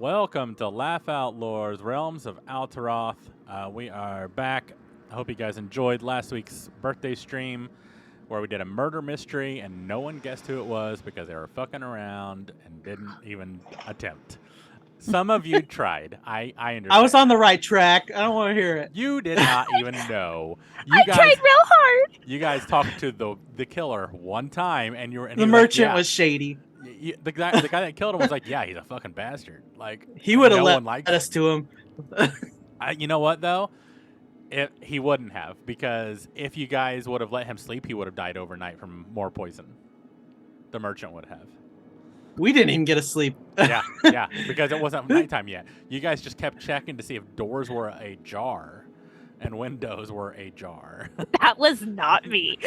welcome to Laugh Outlaws, Realms of Alteroth. We are back. I hope you guys enjoyed last week's birthday stream where we did a murder mystery and no one guessed who it was because they were fucking around and didn't even attempt. Some of you tried. I understand. I was on the right track. I don't want to hear it. You did not even know. I tried real hard. You guys talked to the killer one time, and you were. And The merchant was shady. The guy that killed him was like, yeah, he's a fucking bastard. Like He would have no let us to him. You know what though? He wouldn't have, because if you guys would have let him sleep, he would have died overnight from more poison. The merchant would have. We didn't even get to sleep. Yeah, because it wasn't nighttime yet. You guys just kept checking to see if doors were ajar and windows were ajar. That was not me.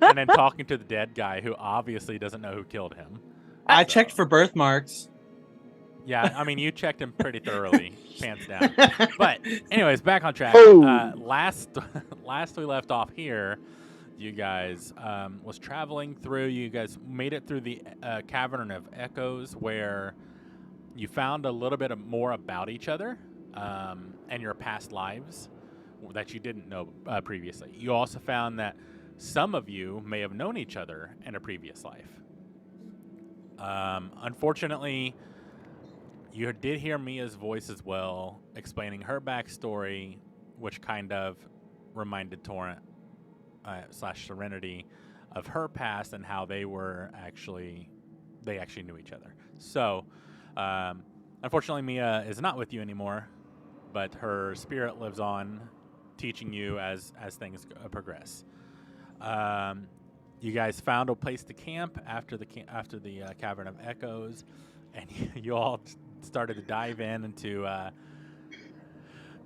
And then talking to the dead guy who obviously doesn't know who killed him. I checked for birthmarks. Yeah, I mean, you checked him pretty thoroughly, pants down. But anyways, back on track. Last we left off here, you guys was traveling through. You guys made it through the Cavern of Echoes, where you found a little bit more about each other and your past lives that you didn't know previously. You also found that some of you may have known each other in a previous life. Unfortunately, you did hear Mia's voice as well, explaining her backstory, which kind of reminded Torrent / Serenity of her past and how they actually knew each other. So, unfortunately, Mia is not with you anymore, but her spirit lives on, teaching you as things progress. You guys found a place to camp after the Cavern of Echoes, and you all started to dive into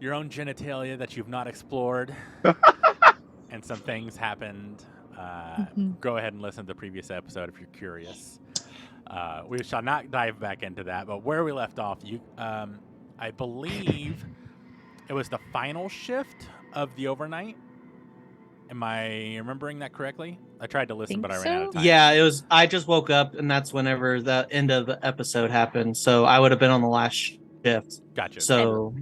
your own genitalia that you've not explored, and some things happened. Go ahead and listen to the previous episode if you're curious. We shall not dive back into that, but where we left off, I believe it was the final shift of the overnight. Am I remembering that correctly? I tried to listen, but I ran out of time. Yeah, it was. I just woke up, and that's whenever the end of the episode happened. So I would have been on the last shift. Gotcha. So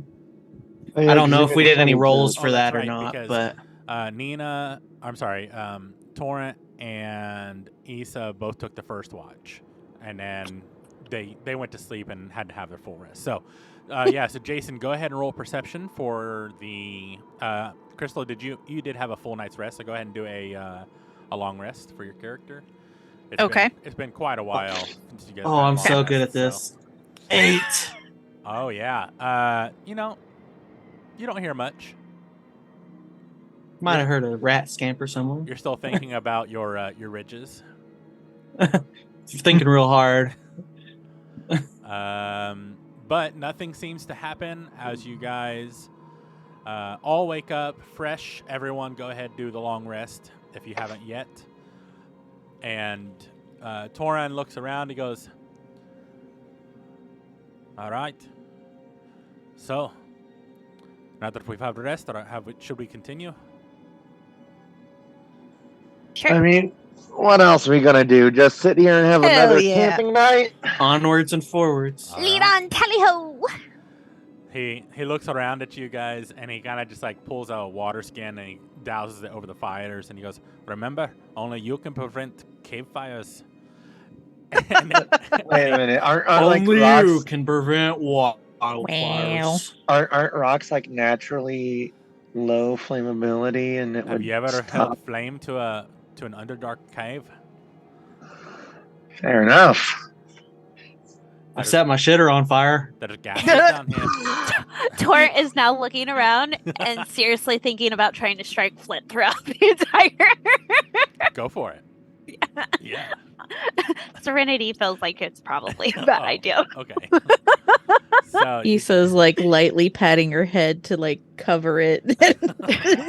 I don't know if we did any rolls for that or not. But Torrent and Issa both took the first watch, and then they went to sleep and had to have their full rest. So, so Jason, go ahead and roll perception for the Crystal. You did have a full night's rest, so go ahead and do a long rest for your character. It's been quite a while since you guys. Oh, I'm so good at this. So. 8. Oh yeah. You don't hear much. Might have heard a rat scamper somewhere. You're still thinking about your ridges. Thinking real hard. But nothing seems to happen as you guys all wake up fresh. Everyone go ahead and do the long rest if you haven't yet. And Toran looks around. He goes, all right. So, now that we've had rest, should we continue? Sure. I mean, what else are we going to do? Just sit here and have another camping night? Onwards and forwards. Lead on, tally-ho! He looks around at you guys, and he kind of just like pulls out a water skin, and he douses it over the fires, and he goes, remember, only you can prevent cave fires. Wait a minute. Aren't only like rocks, you can prevent wildfires. Aren't rocks like naturally low flammability? And have you ever held flame to an underdark cave? Fair enough. I set my shitter on fire. That is gas down here. Torrent is now looking around and seriously thinking about trying to strike Flint throughout the entire. Go for it. Yeah. Serenity feels like it's probably a bad idea. Okay. So Issa's like lightly patting her head to like cover it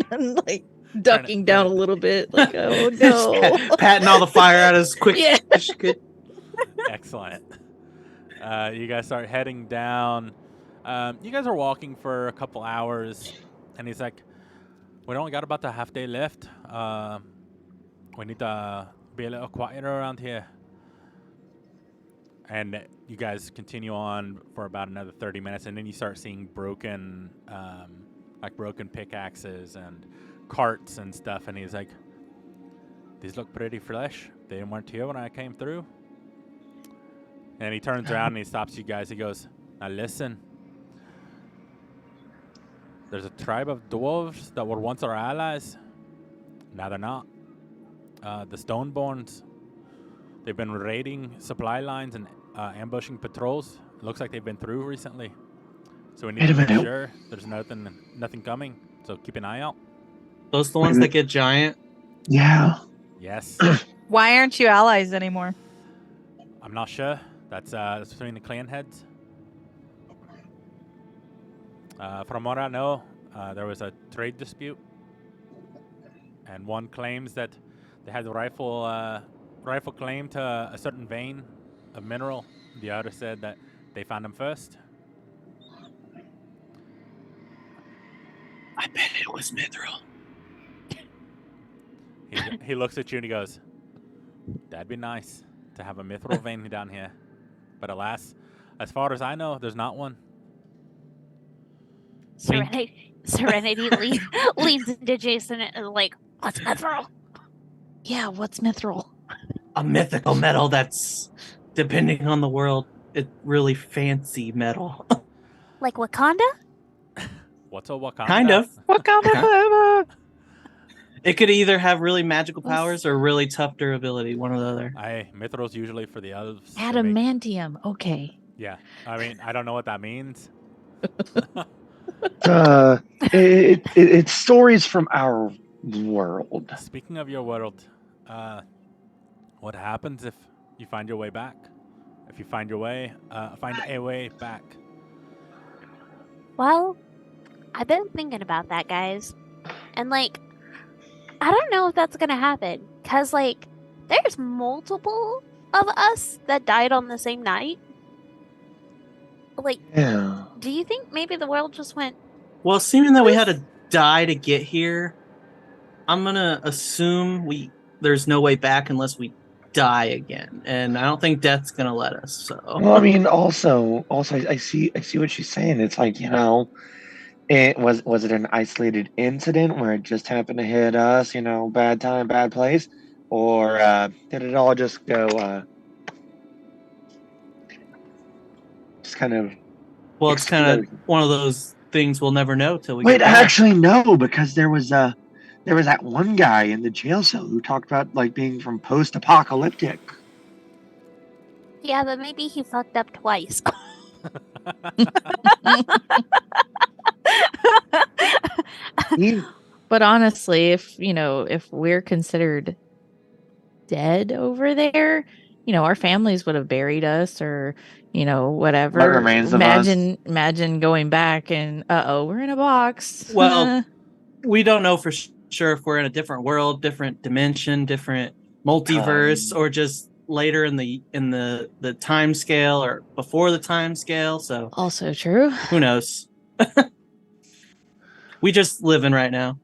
and like ducking down a little bit. Like, oh no. Patting all the fire out as quick as she could. Excellent. You guys start heading down. You guys are walking for a couple hours, and he's like, we only got about a half day left. We need to be a little quieter around here. And you guys continue on for about another 30 minutes, and then you start seeing broken pickaxes and carts and stuff. And he's like, "These look pretty fresh. They weren't here when I came through." And he turns around and he stops you guys. He goes, "Now listen. There's a tribe of dwarves that were once our allies. Now they're not. The Stoneborns. They've been raiding supply lines and ambushing patrols. It looks like they've been through recently. So we need to make sure there's nothing coming. So keep an eye out." Those the ones that get giant? Yeah. Yes. Why aren't you allies anymore? I'm not sure. That's between the clan heads. From what I know, there was a trade dispute, and one claims that they had the rifle claim to a certain vein of mineral. The other said that they found them first. I bet it was mithril. He looks at you and he goes, "That'd be nice to have a mithril vein down here. But alas, as far as I know, there's not one." Serenity leans into Jason and like, "What's mithril?" Yeah, what's mithril? A mythical metal that's, depending on the world, it's really fancy metal. Like Wakanda? What's a Wakanda? Kind of. Wakanda. It could either have really magical powers or really tough durability, one or the other. Mithril's usually for the elves. Adamantium. Okay. Yeah. I mean, I don't know what that means. It's stories from our world. Speaking of your world, what happens if you find your way back? If you find a way back? Well, I've been thinking about that, guys. And like, I don't know if that's gonna happen. Cause like, there's multiple of us that died on the same night. Like, Yeah. do you think maybe the world just went? Well, seeming that we had to die to get here, I'm gonna assume there's no way back unless we die again, and I don't think death's gonna let us. So, Well, I mean, also, I see what she's saying. It's like, it was it an isolated incident where it just happened to hit us? Bad time, bad place, or did it all just go? Just kind of. well, it's kind of one of those things we'll never know till we. Wait, get back. actually, no, because there was that one guy in the jail cell who talked about like being from post-apocalyptic. Yeah, but maybe he fucked up twice. But honestly, if we're considered dead over there, our families would have buried us or, whatever. What remains of us. Imagine going back and we're in a box. Well, we don't know for sure if we're in a different world, different dimension, different multiverse, or just later in the time scale or before the time scale. So also true. Who knows? We just living right now.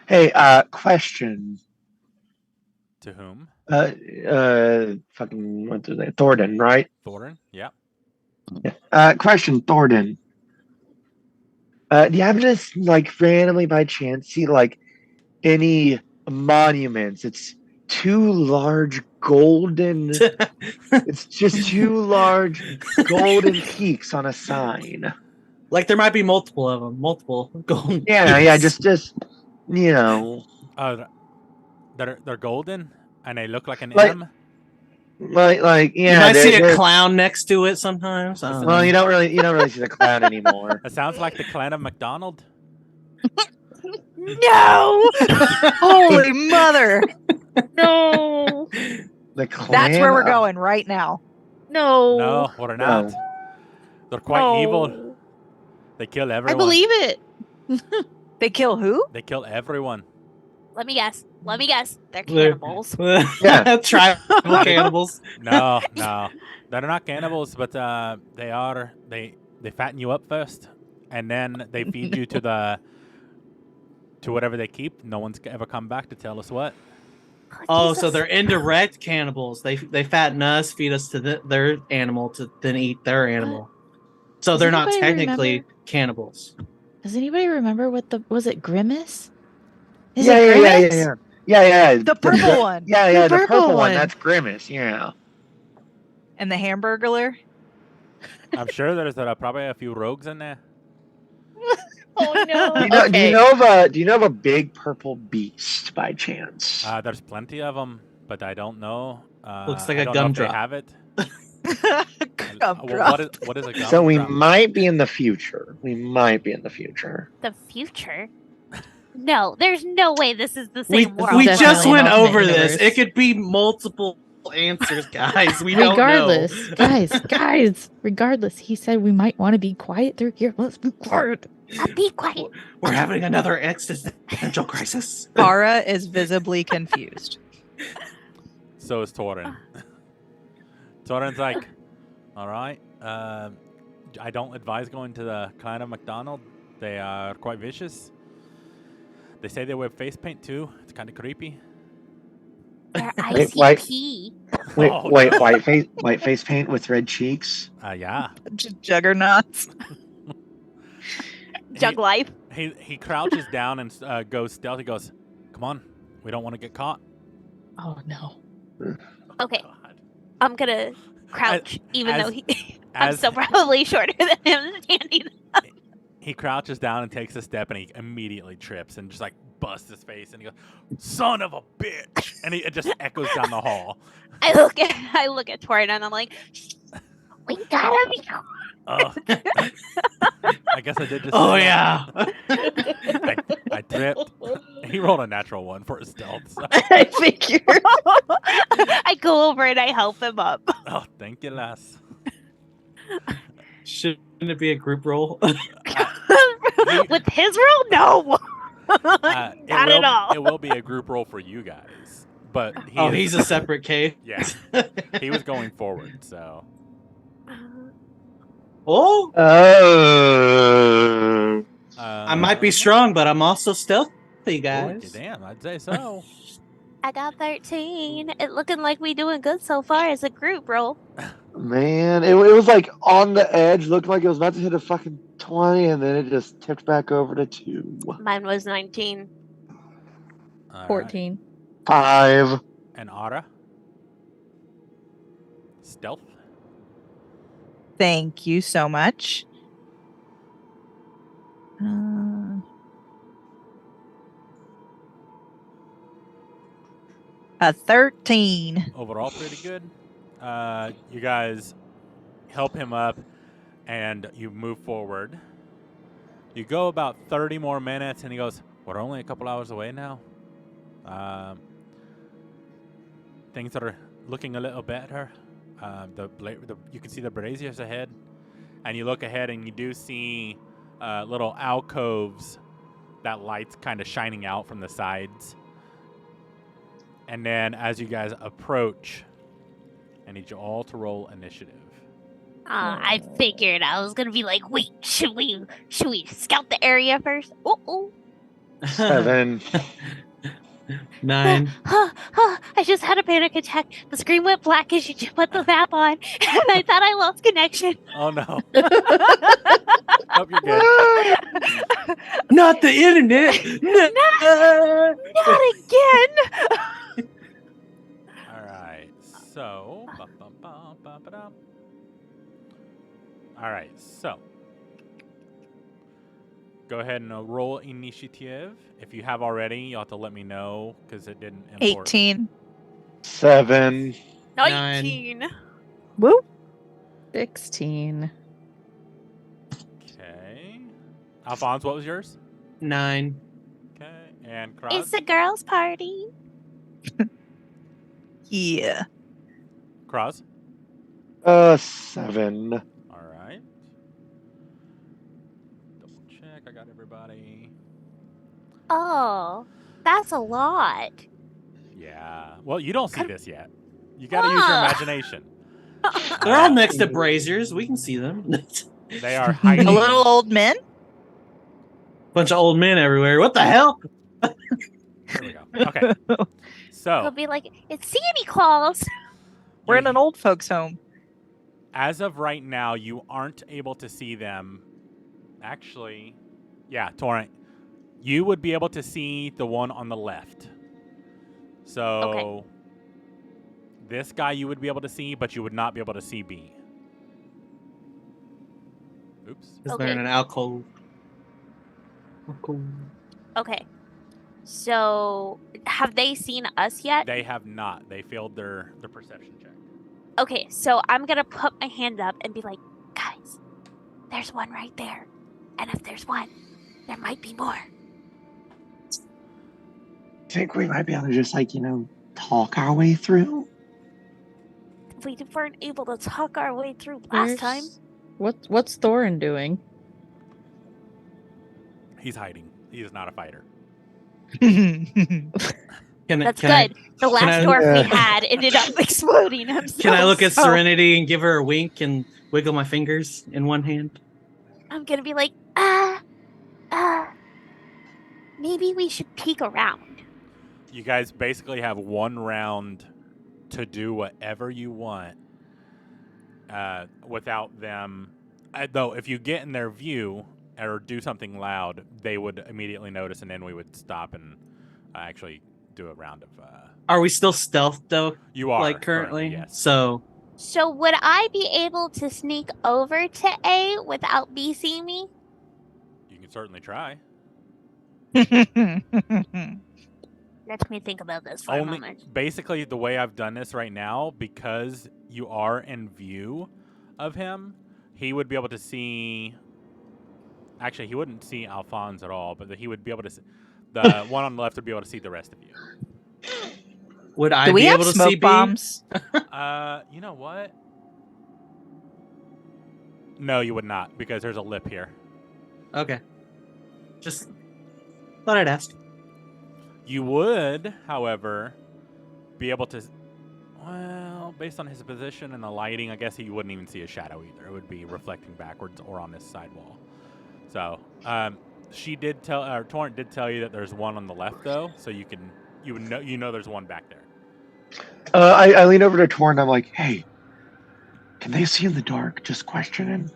Hey, question. To whom? Fucking what's his name? Thornton, right? Thornton? Yeah. Yeah. Question, Thornton. Do you happen to like randomly by chance see like any monuments? It's two large golden. It's just two large golden peaks on a sign. Like there might be multiple of them, multiple golden. Yeah, peaks. just They're golden and they look like an Like- M. Like yeah. You might see a they're- clown next to it sometimes. I don't Well, know. you don't really see the clown anymore. It sounds like the clan of McDonald. No! Holy mother! No! The clan. That's where we're of- going right now. No! No, we're not. They're quite evil. They kill I everyone. believe it. They kill who? They kill everyone. Let me guess. They're They're- cannibals. Yeah. Tribal cannibals. No. They're not cannibals, but they fatten you up first, and then they feed you to whatever they keep. No one's ever come back to tell us what. Oh, so Jesus. they're indirect cannibals. They fatten us, feed us to their animal to then eat their animal. So Does they're not anybody technically remember- cannibals. Does anybody remember what was it Grimace? Is yeah, it yeah, yeah, Grimace? yeah, yeah, yeah, yeah. The purple one. Yeah, yeah, The the purple purple one. one. That's Grimace. Yeah. And the Hamburglar. I'm sure there's probably a few rogues in there. Oh no. Do you know? Okay. Do you know of a big purple beast by chance? There's plenty of them, but I don't know. Looks like I a don't know if they gumdrop. have it. Gumdrop. What is a gumdrop? So we might be in the future. We might be in the future. The future? No, there's no way this is the We same world. we Definitely just an went alternate over this. universe. It could be multiple answers, guys. We don't Regardless, know. guys, regardless, he said we might want to be quiet through here. Let's be quiet. Be quiet. We're having another existential crisis. Farah is visibly confused. So is Torin. Torin's like, all right. I don't advise going to the clan of McDonald. They are quite vicious. They say they wear face paint too. It's kind of creepy. They're Wait, wait. ICP. Wait, Oh, wait, no. white face paint with red cheeks. Yeah. Juggernauts. Jug life. He crouches down and goes stealth. He goes, come on. We don't want to get caught. Oh no. Okay, God. I'm gonna crouch, even as- though I'm As still probably shorter than him standing. he crouches down and takes a step, and he immediately trips and just like busts his face, and he goes, "Son of a bitch!" And it just echoes down the hall. I look at Torin and I'm like, we gotta be. Ugh. I guess I did just. Oh say yeah. that. I tripped. He rolled a natural one for his stealth. So. I figured. I go over and I help him up. Oh, thank you, lass. Shouldn't it be a group roll? With his roll, no. It Not will, at all. It will be a group roll for you guys, but He's a separate case. Yeah, he was going forward, so. Oh, Oh. I might be strong, but I'm also stealthy, Ooh, guys. damn, I'd say so. I got 13. It looking like we doing good so far as a group roll. Man, it was like on the edge, looked like it was about to hit a fucking 20, and then it just tipped back over to 2. Mine was 19. All right. 14. 5. And Ara? Stealth? Thank you so much. A 13. Overall, pretty good. You guys help him up, and you move forward. You go about 30 more minutes, and he goes, "We're only a couple hours away now. Things are looking a little better. You can see the braziers ahead, and you look ahead, and you do see little alcoves that light's kind of shining out from the sides. And then as you guys approach, I need you all to roll initiative. I figured I was gonna be like, wait, should we scout the area first? Oh, 7. 9. I just had a panic attack. The screen went black as you put the map on, and I thought I lost connection. Oh no. Hope you're good. Not the internet. Not again. All right. So. All right. So. Go ahead and roll initiative. If you have already, you'll have to let me know because it didn't import. 18. 7. 19. Woo. 16. Okay. Alphonse, what was yours? 9. Okay. And Cross? It's a girls' party. Yeah. Cross? 7. All right. Double check. I got everybody. Oh, that's a lot. Yeah. Well, you don't see this yet. You got to use your imagination. They're all next to braziers. We can see them. They are hiding. A little old men? Bunch of old men everywhere. What the hell? There we go. Okay. He'll So, be like, "It's Santa Claus." We're you- in an old folks' home. as of right now, you aren't able to see them. Actually, yeah, Torrent, you would be able to see the one on the left. So, this guy you would be able to see, but you would not be able to see B. Oops. Is Okay. there an alcove? Okay. So, have they seen us yet? They have not. They failed their perception check. Okay, so I'm gonna put my hand up and be like, "Guys, there's one right there. And if there's one, there might be more." Think we might be able to just talk our way through? We weren't able to talk our way through last time. What's Thorin doing? He's hiding. He is not a fighter. That's good. The last dwarf we had ended up exploding. Can I look at so Serenity and give her a wink and wiggle my fingers in one hand? I'm gonna be like, maybe we should peek around. You guys basically have 1 round to do whatever you want without them. Though, if you get in their view or do something loud, they would immediately notice, and then we would stop and actually do a round of. Are we still stealth though? You are Like currently? yes. So So would I be able to sneak over to A without B seeing me? You can certainly try. Let me think about this for a moment. Basically, the way I've done this right now, because you are in view of him, he would be able to see. Actually, he wouldn't see Alphonse at all, but he would be able to see. The one on the left would be able to see the rest of you. would I Do we be have able to smoke see B? bombs? You know what? No, you would not, because there's a lip here. Okay. Just thought I'd ask. You would, however, be able to. Well, based on his position and the lighting, I guess he wouldn't even see a shadow either. It would be reflecting backwards or on this side wall. So, she did tell, or Torrent did tell you that there's one on the left, though. So you would know there's one back there. I lean over to Tor and I'm like, hey, can they see in the dark? Just questioning.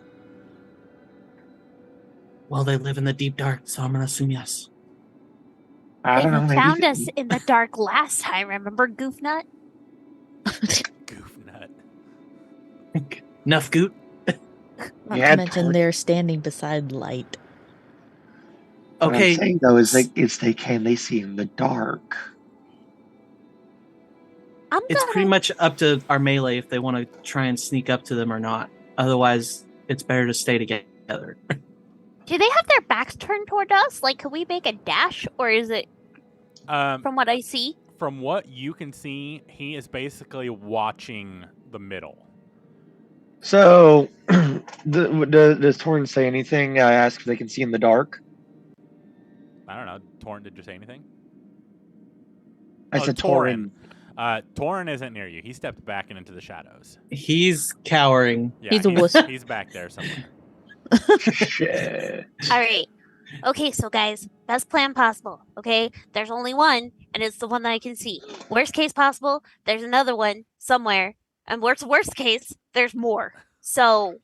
Well, they live in the deep dark, so I'm gonna assume yes. I They don't know. Maybe found us in the dark last time, remember, Goofnut? Goof nut. Enough goot. Not Yeah, to mention Thorin. they're standing beside light. What Okay. I'm saying though is can they see in the dark? It's pretty much up to our melee if they want to try and sneak up to them or not. Otherwise, it's better to stay together. Do they have their backs turned toward us? Like, could we make a dash, or is it from what I see? From what you can see, he is basically watching the middle. So, does Torrent say anything? I ask if they can see in the dark. I don't know. Torrent, did you say anything? I said Torrent. Torrent isn't near you. He stepped back and into the shadows. He's cowering. Yeah, He's a wuss. He's back there somewhere. Shit. All right. Okay, so guys, best plan possible. Okay, there's only one, and it's the one that I can see. Worst case possible, there's another one somewhere, and worst case, there's more. So,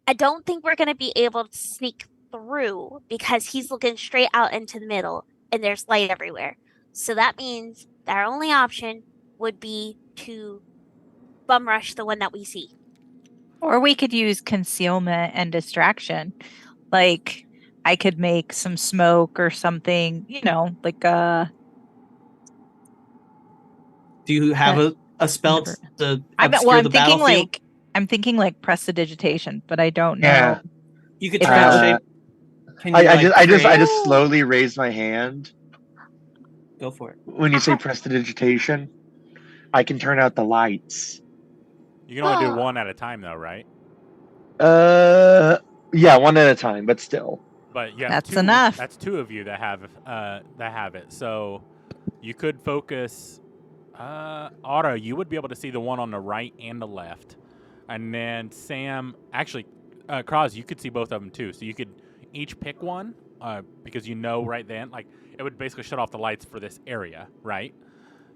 I don't think we're gonna be able to sneak through because he's looking straight out into the middle, and there's light everywhere. So that means that our only option would be to bum rush the one that we see. Or we could use concealment and distraction. Like, I could make some smoke or something, like Do you have a spell to obscure the battlefield? I'm thinking like prestidigitation, but I don't know. Yeah. You could If try that to would- shape. Can you, I create- just slowly raise my hand. go for it. When you say prestidigitation, I can turn out the lights. You can only do one at a time, though, right? Yeah, one at a time, but still. But yeah, That's enough. That's 2 of you that have it. So you could focus. Otto, you would be able to see the one on the right and the left, and then Sam. Actually, Kraz, you could see both of them too. So you could each pick one because you know right then, like, it would basically shut off the lights for this area, right?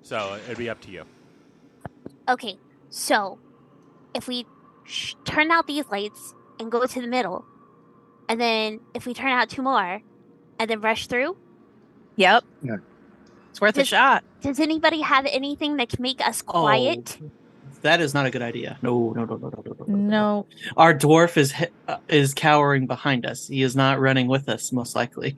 So it'd be up to you. Okay, so if we turn out these lights and go to the middle, and then if we turn out 2 more and then rush through, Yep. Yeah. It's worth a shot. does anybody have anything that can make us quiet? Oh, that is not a good idea. No. No. Our dwarf is cowering behind us. He is not running with us, most likely.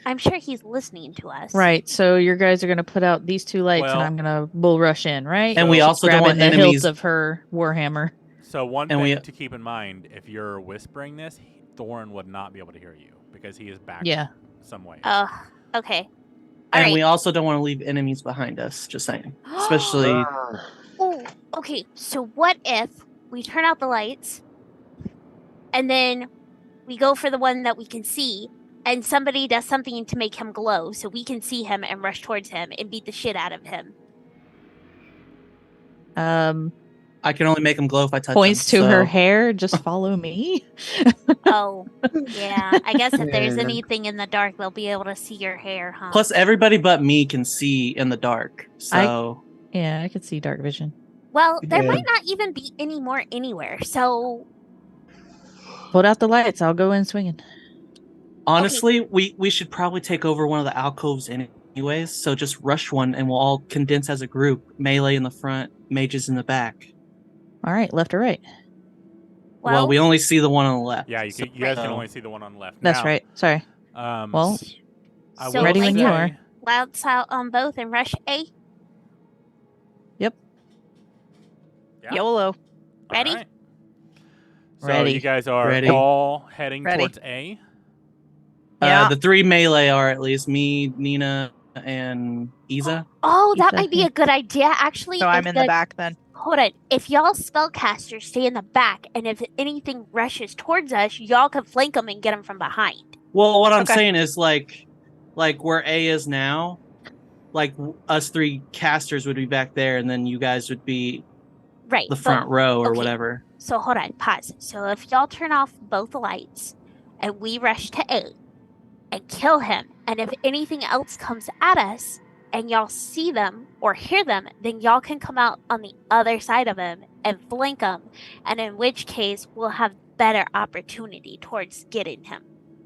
I'm sure he's listening to us. Right. So your guys are going to put out these 2 lights, Well- and I'm going to bull rush in, right? And we So- also don't Grabbing want the enemies. hilt of her warhammer. So one And thing we- to keep in mind, if you're whispering this, Thorin would not be able to hear you because he is back Yeah. some way. Oh, okay. And Alright. we also don't want to leave enemies behind us. Just saying. Especially. Oh, okay. So what if we turn out the lights and then we go for the one that we can see and somebody does something to make him glow so we can see him and rush towards him and beat the shit out of him? I can only make him glow if I touch Points him. to her so- hair. Just follow me. Oh, yeah. I guess if there's Yeah. anything in the dark, they'll be able to see your hair, huh? Plus, everybody but me can see in the dark. So. Yeah, I could see dark vision. Well, there Yeah. might not even be any more anywhere. So, Put out the lights. I'll go in swinging. Honestly, we should probably take over one of the alcoves anyways. So just rush one, and we'll all condense as a group. Melee in the front, mages in the back. All right, left or right? Well, we only see the one on the left. Yeah, you guys can only see the one on the left. That's Now, right. Sorry. Well, I so will ready when you say- are. Louds out on both and rush A. Yeah. YOLO. All Ready? right. So Ready. you guys are Ready. all heading Ready. towards A. Yeah. The 3 melee are at least me, Nina, and Isa. Oh, that Ethan, might be yeah. a good idea, actually. So I'm if in the back then. Hold on. If y'all spellcasters stay in the back, and if anything rushes towards us, y'all can flank them and get them from behind. Well, what I'm Okay. saying is like where A is now, like us 3 casters would be back there, and then you guys would be Right. the but- front row or okay. whatever. So hold on, pause. So if y'all turn off both the lights and we rush to A and kill him, and if anything else comes at us and y'all see them or hear them, then y'all can come out on the other side of him and flank him, and in which case we'll have better opportunity towards getting him.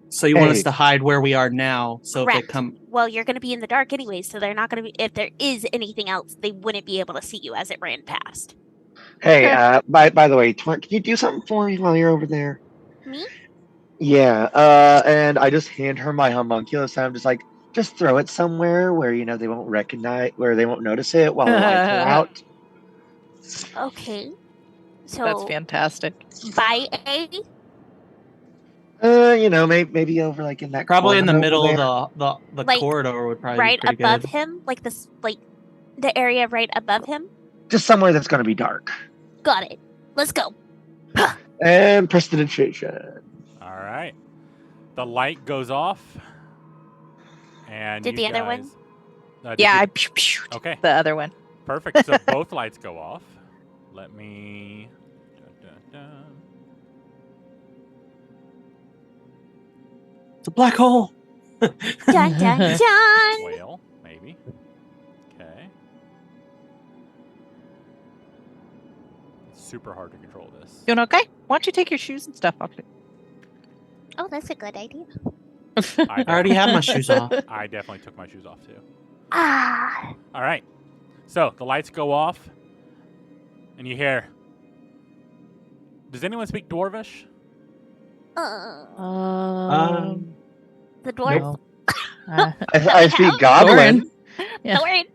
So you want us Hey. to hide where we are now, so if they Correct. come. Well, you're going to be in the dark anyway, so they're not going to be. If there is anything else, they wouldn't be able to see you as it ran past. Hey, Okay. by the way, can you do something for me while you're over there? Me? Yeah, and I just hand her my homunculus, and I'm just like, just throw it somewhere where they won't recognize, where they won't notice it while the lights are out. Okay. So That's fantastic. by A. Maybe over like in that Probably in the corner middle over there. of the Like, corridor would probably Right be pretty above good. him, like this, like the area right above him. Just somewhere that's gonna be dark. Got it. Let's go. And prestidigitation. All right. The light goes off. And Did you the other one? guys- did Yeah, you- I pew-pewed Okay. the other one. Perfect. So both lights go off. Let me. Dun, dun, dun. It's a black hole. Dun dun dun. Whale, maybe. Okay. It's super hard to control this. Doing okay? Why don't you take your shoes and stuff off? Oh, that's a good idea. I already have my shoes off. I definitely took my shoes off too. Ah. All right. So the lights go off, and you hear. Does anyone speak Dwarvish? Um, The dwarf. no. Uh, I speak Goblin. Thorin. Yeah. Don't worry.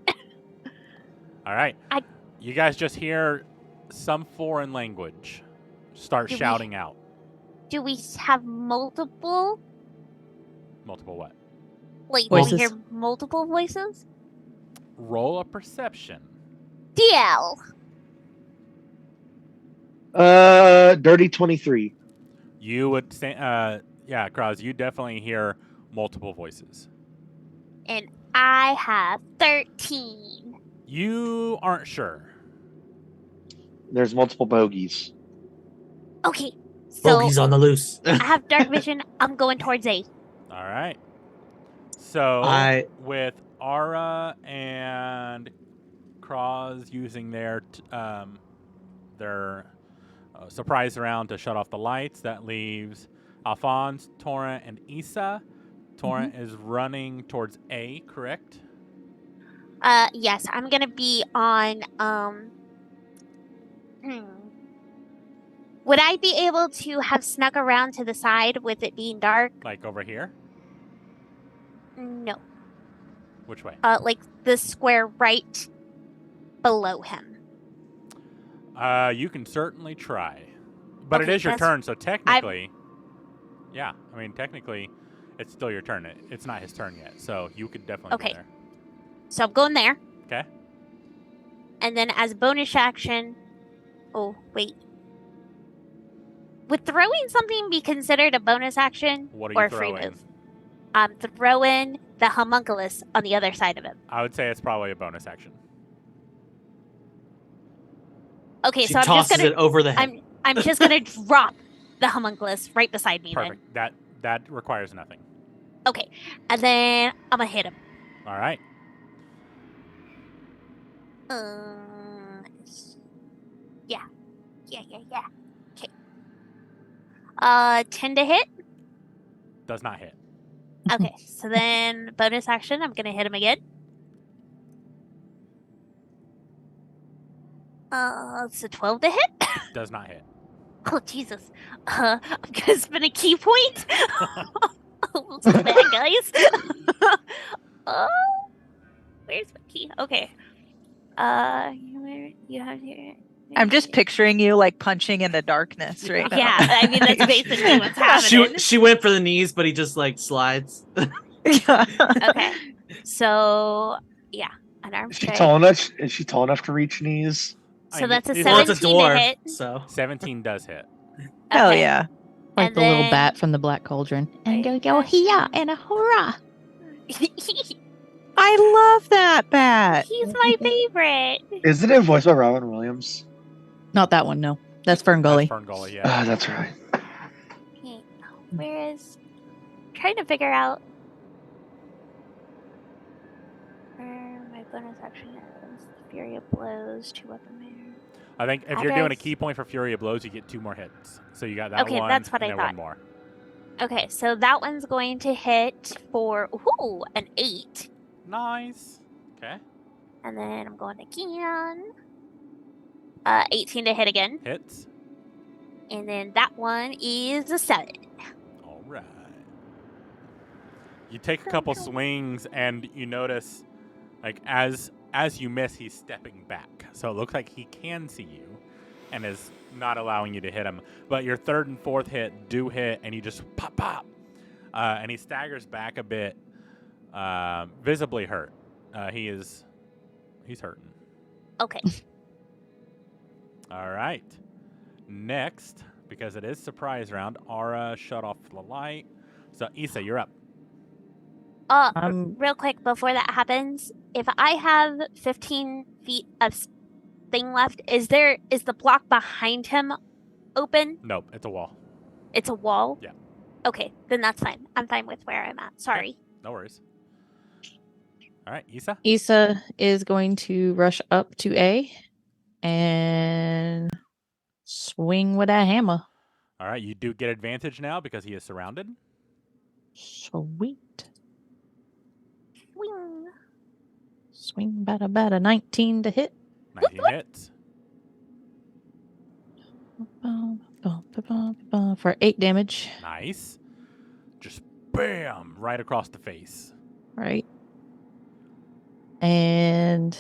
All right. I- You guys just hear some foreign language start Do we- shouting out. Do we have multiple? Multiple what? Like, do Voices. we hear multiple voices? Roll a perception. DL. Dirty 23. You would say, yeah, Kraz, you definitely hear multiple voices. And I have 13. You aren't sure. There's multiple bogeys. Okay. So Bogey's on the loose. I have dark vision. I'm going towards A. All right. So I with Ara and Kraz using their surprise round to shut off the lights, that leaves Alphonse, Torrent, and Issa. Torrent is running towards A, correct? Yes, I'm gonna be on Would I be able to have snuck around to the side with it being dark? Like over here? No. Which way? Like the square right below him. You can certainly try. But it Okay, is your that's- turn, so technically... Yeah, I mean, technically, it's still your turn. It's not his turn yet, so you could definitely Okay. go there. So I'm going there. Okay. And then as a bonus action... Oh, wait. Would throwing something be considered a bonus action? What are or you a free throwing? move? I'm throwing the homunculus on the other side of him. I would say it's probably a bonus action. Okay, she so I'm just tosses gonna it over the head. I'm just gonna drop the homunculus right beside me Perfect. That requires nothing. then. Okay. And then I'm gonna hit him. All right. Yeah. Okay. 10 to hit. Does not hit. Okay, so then bonus action, I'm gonna hit him again. It's a 12 to hit. Does not hit. Oh Jesus. I'm gonna spend a key point. Oh, so bad, guys. Where's my key? Okay. You have here. I'm just picturing you like punching in the darkness right now. Yeah, I mean that's basically what's happening. She went for the knees, but he just like slides. Okay. So yeah, an arm Is she strike. tall enough? Is she tall enough to reach knees? So that's a He's- Well, it's a 17 to dwarf, hit. so 17 does hit. Hell Okay. yeah. Like And the little then- bat from the Black Cauldron. And Right. go hiya and a hurrah. I love that bat. He's my favorite. Isn't it voiced by Robin Williams? Not that one, no. That's Ferngully. That's Ferngully, yeah. Ah, that's right. Okay, where is? Trying to figure out where my bonus action is. Fury of blows, 2 weapon man. I think if How you're do I doing a s- key point for Fury of Blows, you get 2 more hits. So you got that Okay, one. that's what and I then thought. one more. Okay, so that one's going to hit for an 8, Nice. Okay. and then I'm going again. 18 to hit again, Hits. and then that one is a 7. All right. You take a couple swings, and you notice, like, as you miss, he's stepping back. So it looks like he can see you and is not allowing you to hit him. But your 3rd and 4th hit do hit, and you just pop. And he staggers back a bit, visibly hurt. He's hurting. Okay. All right. Next, because it is surprise round, Ara shut off the light. So, Issa, you're up. Real quick before that happens, if I have 15 feet of thing left, is the block behind him open? Nope, it's a wall. It's a wall? Yeah. Okay, then that's fine. I'm fine with where I'm at. Sorry. No worries. All right, Issa. Issa is going to rush up to A and swing with a hammer. All right, you do get advantage now because he is surrounded. Sweet. Wing. Swing about a 19 to hit. 19 hits. For 8 damage. Nice. Just bam, right across the face. Right. And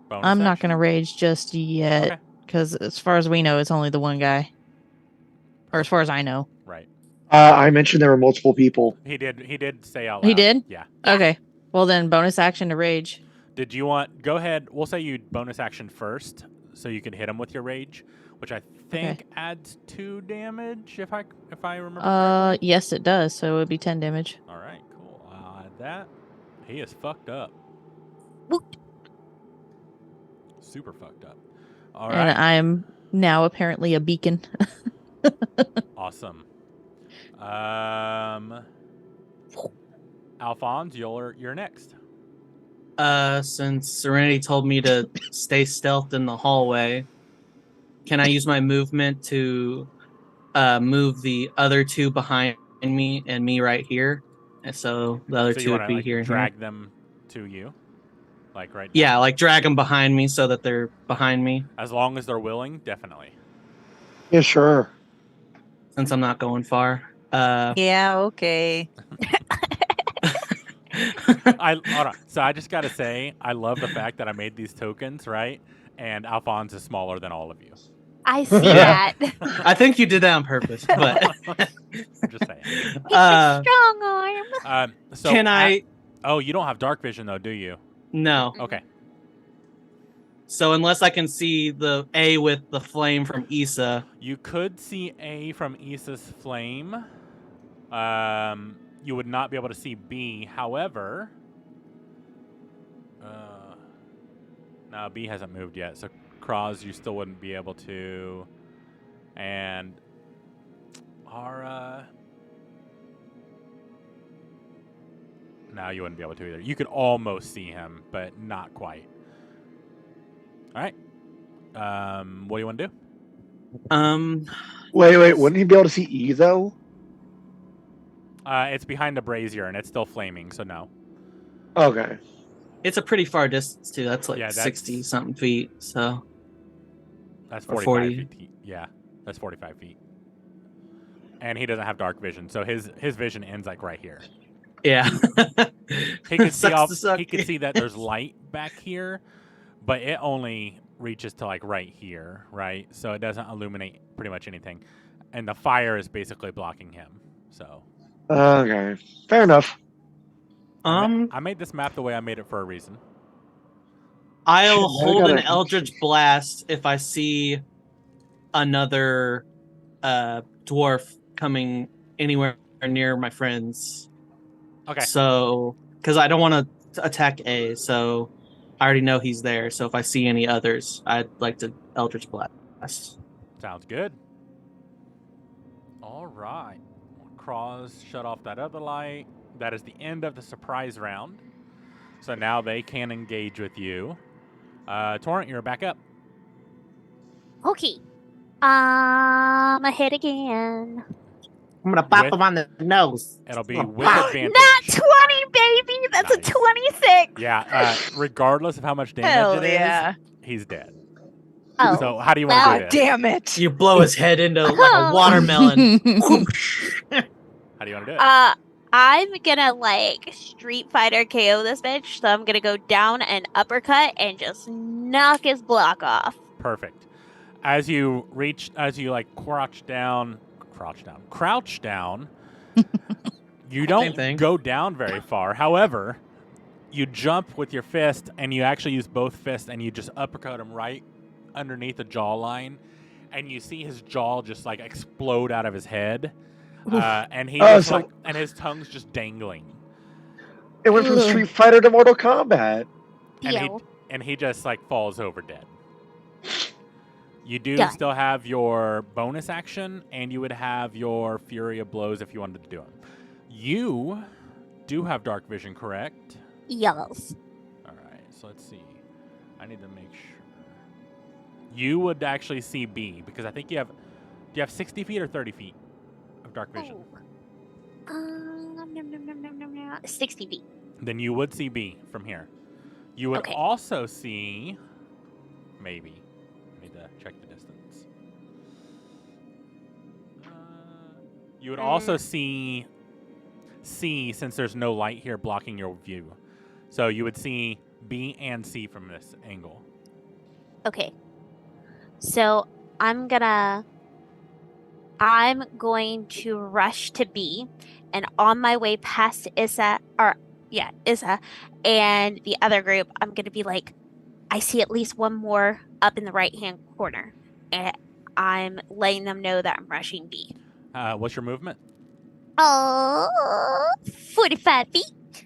Bonus I'm not action. going to rage just yet. Okay. Because as far as we know, it's only the one guy. Or as far as I know. Right. I mentioned there were multiple people. He did say out loud. He did? Yeah. Okay. Well, then bonus action to rage. Did you want, go ahead, we'll say you bonus action first, so you can hit him with your rage, which I think adds 2 damage, if I remember correctly. Yes, it does. So it would be 10 damage. All right, cool. I'll add that. He is fucked up. Woot. Super fucked up. All And right. I'm now apparently a beacon. Awesome. Alphonse, you're next. Since Serenity told me to stay stealthed in the hallway, can I use my movement to move the other two behind me and me right here? And so the other So two you would want to be like here and here. drag them to you, like right now? Yeah, like drag them behind me so that they're behind me. As long as they're willing, definitely. Yeah, sure. Since I'm not going far. Yeah, okay. Hold on. So I just gotta say, I love the fact that I made these tokens, right? And Alphonse is smaller than all of you. I see Yeah. that. I think you did that on purpose, but I'm just saying. He's a strong arm. So can I? Oh, you don't have dark vision though, do you? No. Okay. So unless I can see the A with the flame from Issa, You could see A from Issa's flame. You would not be able to see B. However, no, B hasn't moved yet. So Kraz, you still wouldn't be able to. And Ara, no, you wouldn't be able to either. You could almost see him, but not quite. All right. What do you want to do? Wait. Wouldn't he be able to see E though? It's behind a brazier and it's still flaming, so no. Okay. it's a pretty far distance too. That's like Yeah, that's- 60 something feet. So That's Or 45 40. feet. Yeah, that's 45 feet. And he doesn't have dark vision, so his vision ends like right here. yeah. He could see Sucks to suck. he could see that there's light back here, but it only reaches to like right here, right? So it doesn't illuminate pretty much anything. And the fire is basically blocking him. So Okay. Fair enough. I made this map the way I made it for a reason. I'll Shit, I hold an gotta- Eldritch Blast if I see another dwarf coming anywhere near my friends. Okay. So, because I don't want to attack A, so I already know he's there. So if I see any others, I'd like to Eldritch Blast. Sounds good. All right. Cross shut off that other light. That is the end of the surprise round. So now they can engage with you. Torrent, you're back up. Okay. A hit again. I'm gonna pop With- him on the nose. It'll be Oh, with fuck. advantage. Not 20, baby. That's Nice. a 26. Yeah, regardless of how much damage Hell it is, yeah. he's dead. Oh. So how do you want well- to do God this? damn it. You blow his head into like a watermelon. Whoosh. How do you want to do it? I'm gonna like Street Fighter KO this bitch, so I'm gonna go down and uppercut and just knock his block off. Perfect. As you like crouch down, you Same don't thing. go down very far. However, you jump with your fist and you actually use both fists and you just uppercut him right underneath the jawline, and you see his jaw just like explode out of his head, and he just so- and his tongue's just dangling, It went from Ugh. Street Fighter to Mortal Kombat. Deal. and he just like falls over dead. You do Done. still have your bonus action, and you would have your Fury of Blows if you wanted to do them. You do have Dark Vision, correct? Yes. All right, so let's see. I need to make sure. You would actually see B, because I think you have... Do you have 60 feet or 30 feet of Dark Vision? Oh. 60 feet. Then you would see B from here. You would Okay. also see... Maybe. I need to check the distance. You would also see C, since there's no light here blocking your view. So you would see B and C from this angle. Okay. So I'm going to rush to B, and on my way past Issa and the other group, I'm gonna be like, I see at least one more up in the right hand corner, and I'm letting them know that I'm rushing B. What's your movement? 45 feet.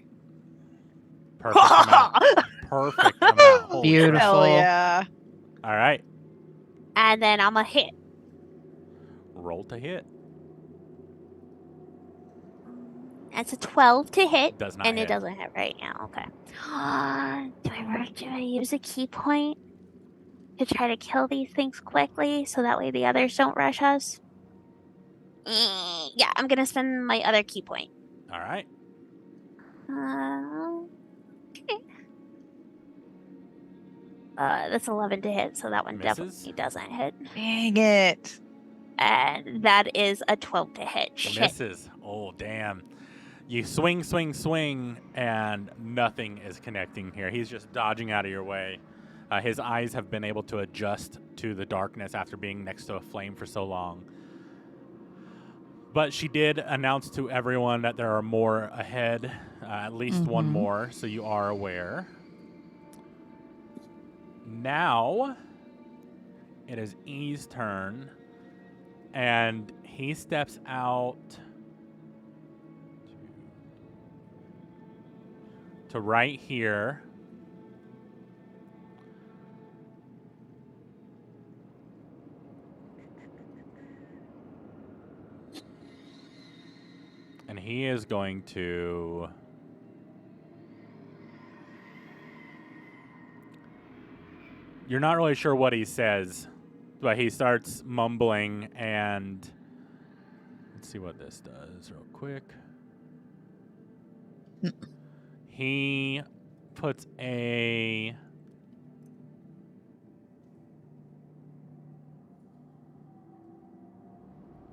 Perfect amount. Perfect amount. Holy Beautiful. crap. Hell yeah. All right. And then I'm a hit. Roll to hit. That's a 12 to hit. Does not And hit. it doesn't hit right now. Okay. Do I use a key point to try to kill these things quickly so that way the others don't rush us? Yeah, I'm gonna spend my other key point. All right. Okay. That's 11 to hit, so that one Misses. definitely doesn't hit. Dang it. And that is a 12 to hit. Shit. Misses. Oh, damn. You swing, and nothing is connecting here. He's just dodging out of your way. His eyes have been able to adjust to the darkness after being next to a flame for so long. But she did announce to everyone that there are more ahead, at least one more, so you are aware. Now, it is E's turn, and he steps out to right here. And he is going to... You're not really sure what he says, but he starts mumbling, and let's see what this does real quick. He puts a...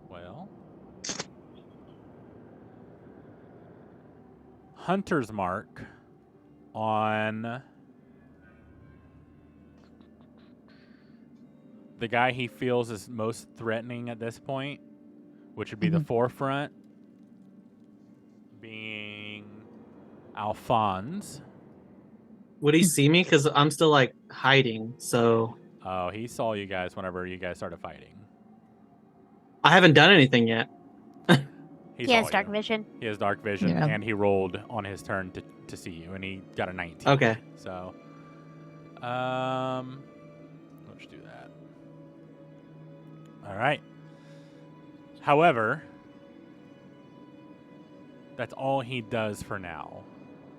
Well... Hunter's mark on the guy he feels is most threatening at this point, which would be the forefront, being Alphonse. Would he see me? Because I'm still like hiding. So Oh, he saw you guys whenever you guys started fighting. I haven't done anything yet. He has dark vision. He has dark vision, Yeah. and he rolled on his turn to see you, and he got a 19. Okay. So, let's do that. All right. However, that's all he does for now.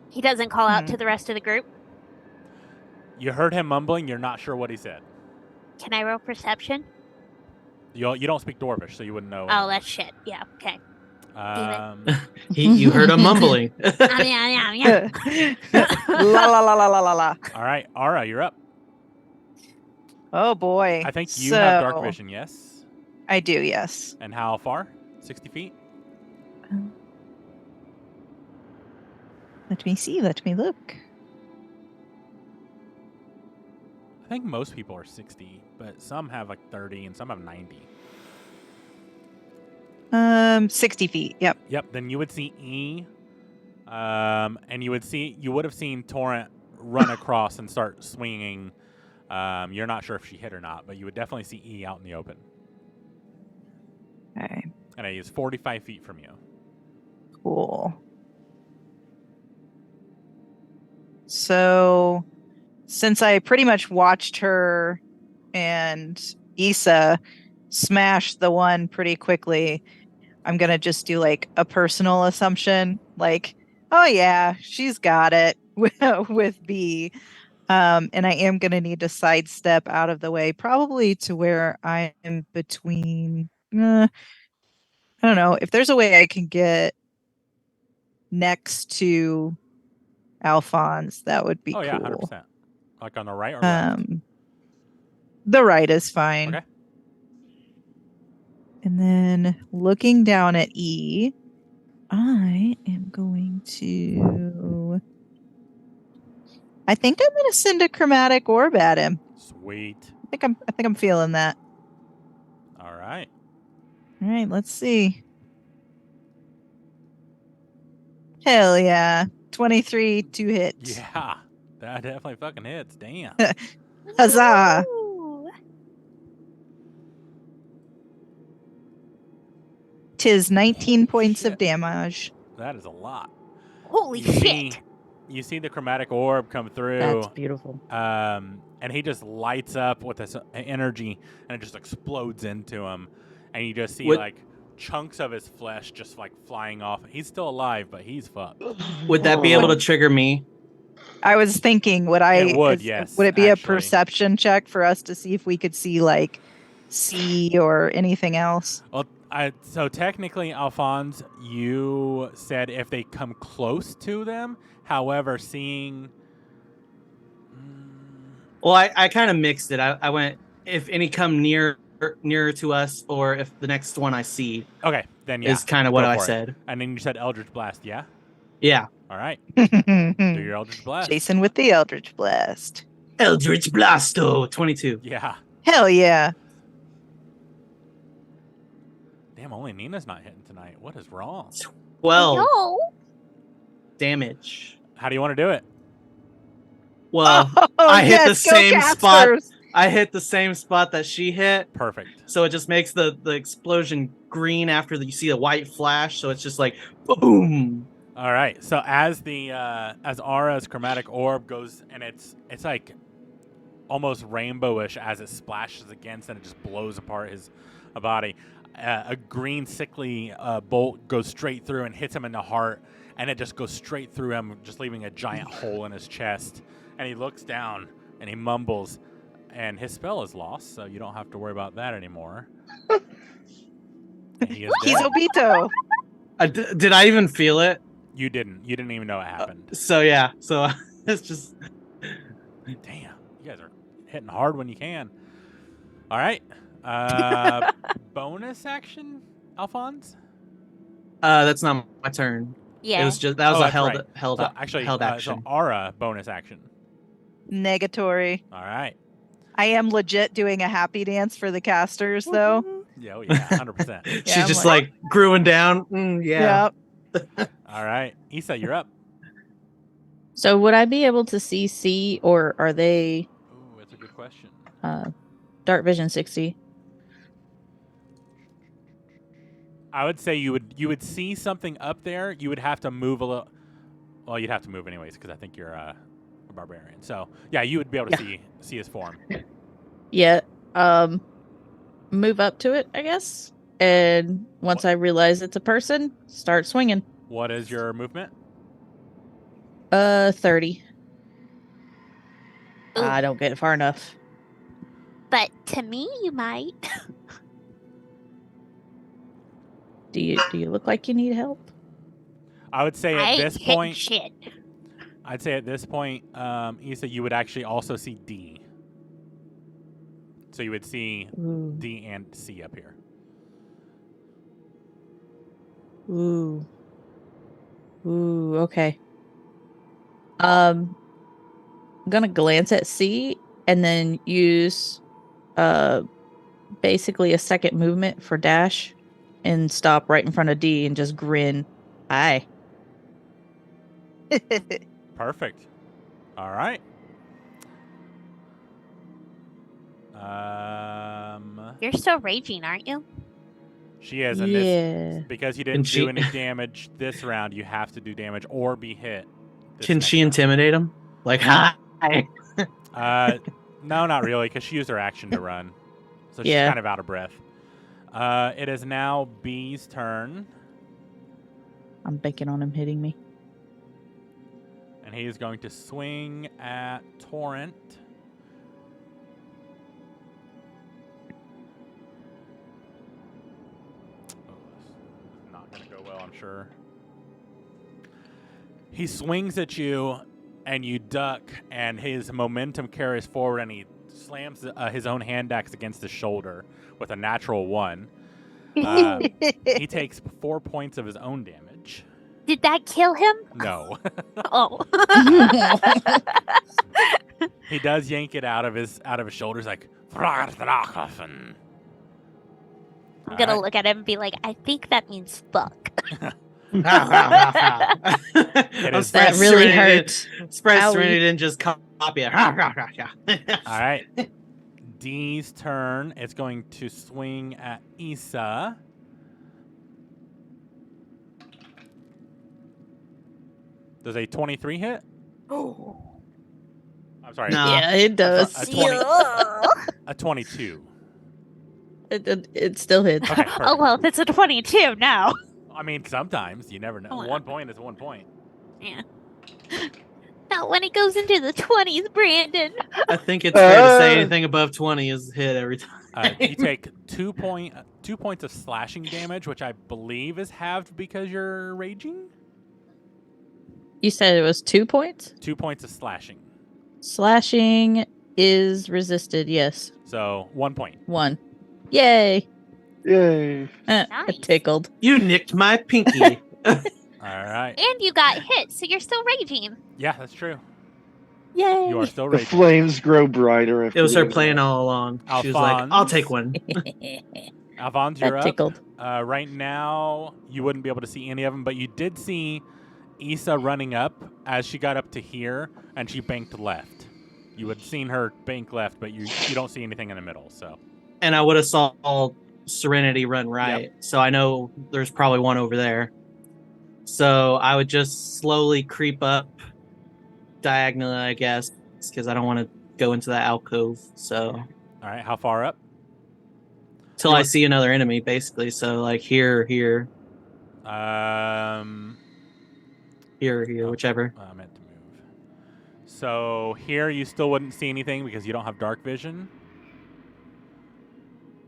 He doesn't call out to the rest of the group. You heard him mumbling. You're not sure what he said. Can I roll perception? You don't speak Dwarvish, so you wouldn't know. Oh, that's shit. Yeah, okay. You heard him mumbling. Yeah. La la la la la la la. All right, Ara, you're up. Oh boy. I think you have dark So, vision, yes? I do, yes. And how far? 60 feet? Let me see. Let me look. I think most people are 60, but some have like 30 and some have 90. 60 feet. Yep. Yep. Then you would see E, and you would have seen Torrent run across and start swinging. You're not sure if she hit or not, but you would definitely see E out in the open. Okay. And he is 45 feet from you. Cool. So, since I pretty much watched her and Issa smash the one pretty quickly, I'm going to just do like a personal assumption. Like, oh yeah, she's got it with B. And I am going to need to sidestep out of the way, probably to where I am between. I don't know. If there's a way I can get next to Alphonse, that would be Oh, yeah, cool. 100%. Like on the right or left? The right is fine. Okay. And then looking down at E, I am going to. I think I'm going to send a chromatic orb at him. Sweet. I think I'm feeling that. All right. All right, let's see. Hell yeah. 23 to hit. Yeah. That definitely fucking hits. Damn. Huzzah. Ooh. 'Tis 19 points Shit. of damage. That is a lot. Holy You see- shit. You see the chromatic orb come through. That's beautiful. And he just lights up with this energy, and it just explodes into him. and you just see Would- like chunks of his flesh just like flying off. He's still alive, but he's fucked. Would that be able to trigger me? I was thinking, would It would, yes, would it be actually. a perception check for us to see if we could see like sea or anything else? Well, so technically, Alphonse, you said if they come close to them. However, seeing. Well, I kind of mixed it. I went if any come nearer to us, or if the next one I see Okay, then yeah. is kind of what go I for it. said. And then you said Eldritch Blast, yeah? Yeah. All right. Do your Eldritch Blast. Jason with the Eldritch Blast. Eldritch Blasto, 22. Yeah. Hell yeah. Damn, only Nina's not hitting tonight. What is wrong? 12 No. damage. How do you want to do it? Well, I hit the same spot. I hit the same spot that she hit, Perfect. so it just makes the explosion green after you see the white flash. So it's just like boom. All right. So as the as Ara's chromatic orb goes, and it's like almost rainbowish as it splashes against, and it just blows apart his body. A green sickly bolt goes straight through and hits him in the heart, and it just goes straight through him, just leaving a giant hole in his chest. And he looks down and he mumbles, and his spell is lost, so you don't have to worry about that anymore. He is He's dead. Obito. Did I even feel it? You didn't even know it happened. So yeah. So it's just Damn, you guys are hitting hard when you can. All right. Bonus action, Alphonse? that's not my turn. Yeah. It was just that was Oh, a that's right. held Actually, held so action. Ara, bonus action. Negatory. All right. I am legit doing a happy dance for the casters, though. Yeah, oh yeah, 100%. Yeah, She's I'm just like growing down. Yeah. Yep. All right. Issa, you're up. So would I be able to see C, or are they Ooh, that's a good question. dark vision 60? I would say you would see something up there. You would have to move a little. Well, you'd have to move anyways because I think you're a barbarian. So yeah, you would be able to see his form. Yeah. Move up to it, I guess. And once I realize it's a person, start swinging. What is your movement? 30. Ooh. I don't get far enough. But to me, you might. Do you look like you need help? I would say I at ain't this hitting point. shit. I'd say at this point, Issa, you would actually also see D. So you would see Ooh. D and C up here. Ooh. Ooh, okay. I'm gonna glance at C and then use basically a second movement for dash and stop right in front of D and just grin. Hi. Perfect. All right. You're still raging, aren't you? She is, and Yeah. this because you didn't Can she- do any damage this round. You have to do damage or be hit. this Can next she round. intimidate him? Like, hi. No, not really, because she used her action to run, so she's Yeah. kind of out of breath. It is now B's turn, I'm banking on him hitting me. and he is going to swing at Torrent. Oh, this is not going to go well, I'm sure. He swings at you, and you duck, and his momentum carries forward, and he slams his own hand axe against his shoulder with a natural 1. He takes 4 points of his own damage. Did that kill him? No. Oh. He does yank it out of his shoulders like I'm gonna Alright. look at him and be like, I think that means fuck. I'm is- That really hurt. Spread Owie. Serenity and just copy it. All right. D's turn. It's going to swing at Issa. Does a 23 hit? I'm sorry. No. Yeah, it does. A 20 Ugh. a 22. It still hits. Okay, Oh perfect. well, if it's a 22, no. I mean, sometimes you never know. Oh, 1 point is 1 point. Yeah. Not when it goes into the 20s, Brandon. I think it's fair to say Uh. anything above 20 is hit every time. You take 2 points of slashing damage, which I believe is halved because you're raging. You said it was 2 points? 2 points of slashing. Slashing is resisted, yes. So 1 point. 1. Yay. Yay. Nice. It tickled. You nicked my pinky. All right. And you got hit, so you're still raging. Yeah, that's true. Yay. You are still The raging. flames grow brighter. It was her plan all along. She was like, I'll Alphonse. take one. Alphonse, you're That up. tickled. Right now, you wouldn't be able to see any of them, but you did see Issa running up as she got up to here, and she banked left. You had seen her bank left, but you don't see anything in the middle. So. And I would have saw Serenity run right. So I know there's probably one over there. So I would just slowly creep up diagonally, I guess, because I don't want to go into that alcove. So All right, how far up? till I see another enemy, basically. So like here, Here. whichever. I meant to move. So here you still wouldn't see anything because you don't have dark vision.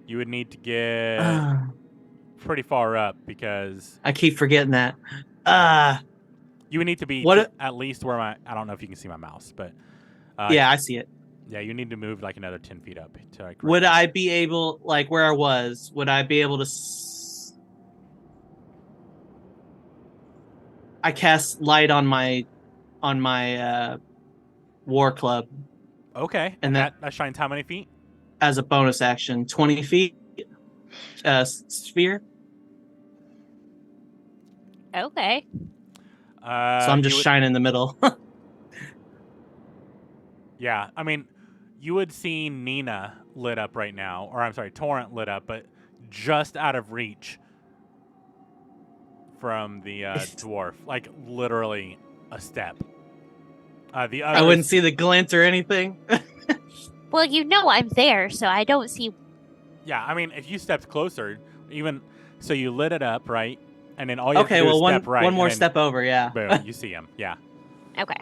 You would need to get pretty far up because I keep forgetting that. you would need to be What at least where I don't know if you can see my mouse, but yeah, I see it. yeah, you need to move like another 10 feet up to like. Would I be able, like where I was, would I be able to? I cast light on my war club Okay, and that shines how many feet? as a bonus action, 20 feet. Sphere. Okay. So I'm just shining in the middle. Yeah, I mean, you would see Nina lit up right now, or I'm sorry, Torrent lit up, but just out of reach from the dwarf, like literally a step. The other I wouldn't see the glint or anything. Well, you know I'm there, so I don't see. Yeah, I mean, if you stepped closer, even so, you lit it up, right? And then all you have to Okay, do well, is step right. one more and then, step over, yeah. Boom, you see him. Yeah. Okay.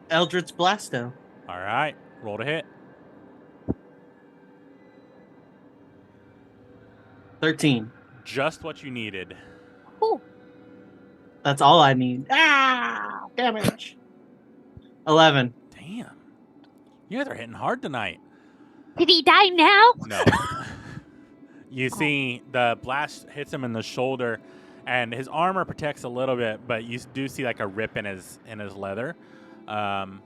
Eldritch Blasto. All right, roll to hit. 13. Just what you needed. Ooh. That's all I need. Damage. 11. Damn. You guys are hitting hard tonight. Did he die now? No. You see the blast hits him in the shoulder, and his armor protects a little bit, but you do see like a rip in his leather. And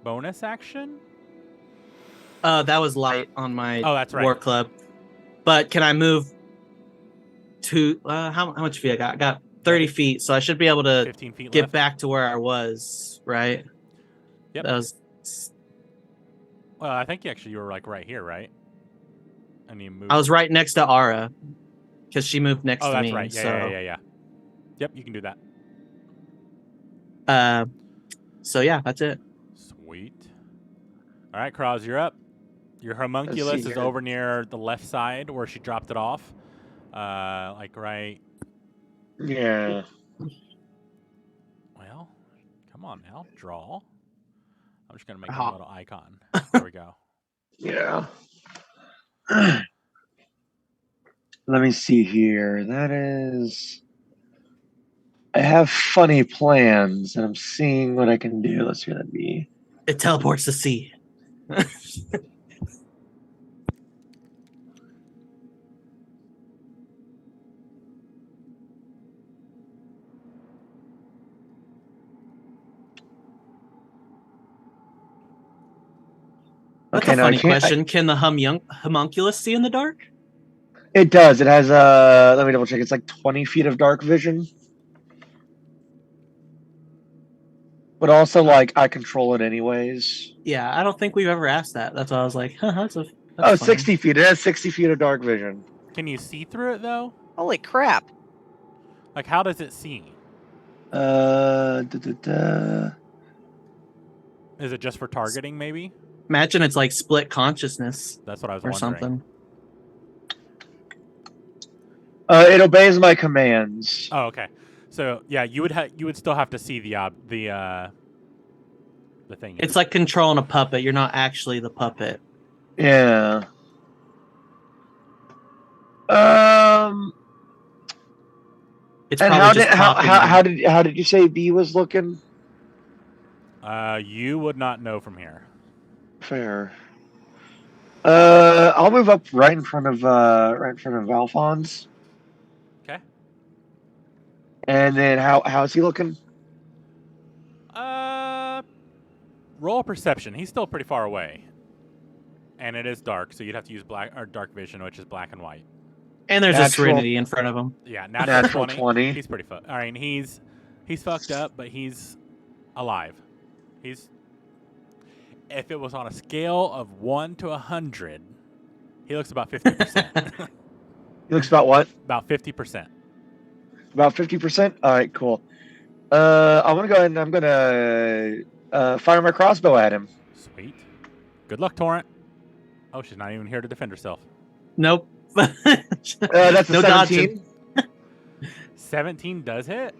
bonus action? That was light on my that's right. war club. But can I move to how much feet I got? I got 30 feet, so I should be able to 15 feet get left. back to where I was, right? Yep. That was Well, I think you were like right here, right? And you moved. I was right next to Ara because she moved next Oh, to that's me. right. Yeah. Yep, you can do that. So yeah, that's it. Sweet. All right, Kraus, you're up. Your homunculus is over near the left side where she dropped it off. Like right. Yeah. Well, come on now, draw. I'm just gonna make Oh. a little icon. There we go. Yeah. Let me see here. That is. I have funny plans, and I'm seeing what I can do. Let's see what that be. It teleports to sea. That's Okay, a now I funny can't- question. Can the homunculus see in the dark? It does. It has let me double check. It's like 20 feet of dark vision. But also, like, I control it anyways. Yeah, I don't think we've ever asked that. That's why I was like, that's Oh, funny. 60 feet. It has 60 feet of dark vision. Can you see through it though? Holy crap. Like, how does it see? Because Is it just for targeting, maybe? Imagine it's like split consciousness That's what I was or wondering. something. It obeys my commands. Oh, okay. So yeah, you would still have to see the thing. It's like controlling a puppet. You're not actually the puppet. Yeah. It's And probably just copying you. how did you say B was looking? You would not know from here. Fair. I'll move up right in front of Alphonse. Okay. And then how's he looking? Roll perception. He's still pretty far away, and it is dark, so you'd have to use dark vision, which is black and white. And there's a Natural. Serenity in front of him. Yeah, Natural 20. He's pretty fucked. I mean, he's fucked up, but he's alive. If it was on a scale of 1 to 100, he looks about 50%. He looks about what? About 50%. About 50%? All right, cool. I'm going to go ahead and I'm going to fire my crossbow at him. Sweet. Good luck, Torrent. Oh, she's not even here to defend herself. Nope. That's a No 17. dodging. 17 does hit.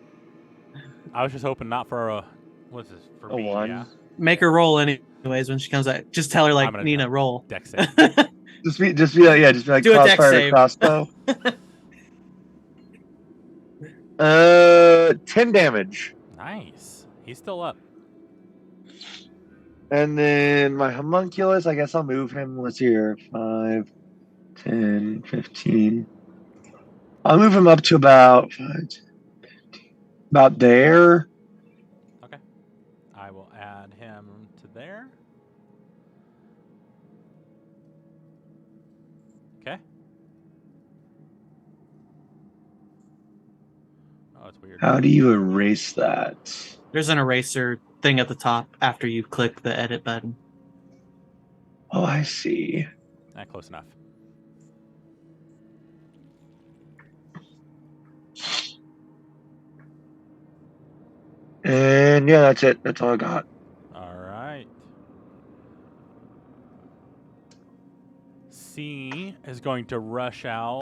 I was just hoping not for a... What's this? For A B, 1. yeah. Make her roll anyways when she comes out. Just tell her I'm like gonna Nina, roll. Dex save. Just be like Do a dex crossfire save. crossbow. 10 damage. Nice. He's still up. And then my homunculus, I guess I'll move him. Let's see here. 5, 10, 15. I'll move him up to about 5, 10, 15. About there. Okay. I will add him to there. Okay. Oh, it's weird. How do you erase that? There's an eraser thing at the top after you click the edit button. Oh, I see. Close enough. And yeah, that's it. That's all I got. All right. C is going to rush out.